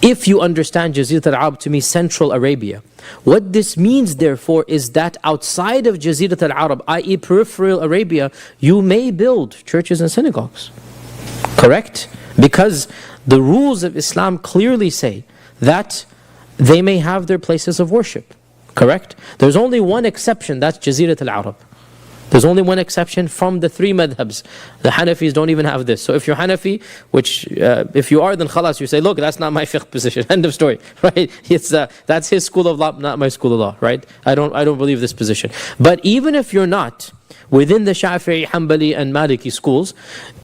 If you understand Jazirat al-Arab to mean Central Arabia, what this means therefore is that outside of Jazirat al-Arab, i.e. peripheral Arabia, you may build churches and synagogues. Correct? Because the rules of Islam clearly say that they may have their places of worship. Correct? There's only one exception, that's Jazirat al-Arab. There's only one exception from the three madhabs. The Hanafis don't even have this. So if you're Hanafi, which if you are, then khalas, you say, look, that's not my fiqh position. End of story, right? That's his school of law, not my school of law, right? I don't believe this position. But even if you're not within the Shafi'i, Hanbali and Maliki schools,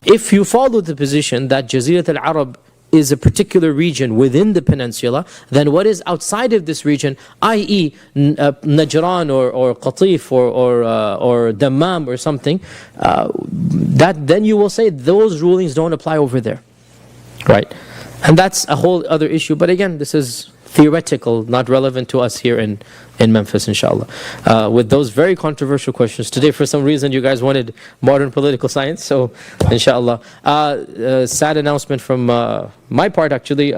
if you follow the position that Jazirat al-Arab is a particular region within the peninsula, then what is outside of this region, i.e. Najran or Qatif or Dammam or something, then you will say those rulings don't apply over there, right? And that's a whole other issue. But again, this is theoretical, not relevant to us here in Memphis, inshallah. With those very controversial questions. Today, for some reason, you guys wanted modern political science, so inshallah. Sad announcement from my part, actually.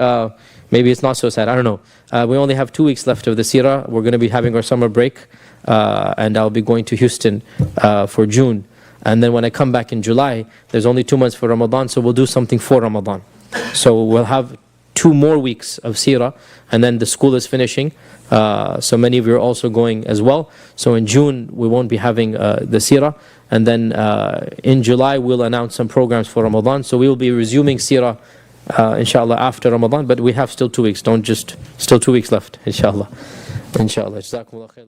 Maybe it's not so sad, I don't know. We only have 2 weeks left of the seerah. We're going to be having our summer break, and I'll be going to Houston for June. And then when I come back in July, there's only 2 months for Ramadan, so we'll do something for Ramadan. So we'll have 2 more weeks of seerah, and then the school is finishing. So many of you are also going as well. So in June, we won't be having the seerah. And then in July, we'll announce some programs for Ramadan. So we will be resuming seerah, inshallah, after Ramadan. But we have still 2 weeks. Still 2 weeks left, inshallah. Inshallah. Jazakumullah khair.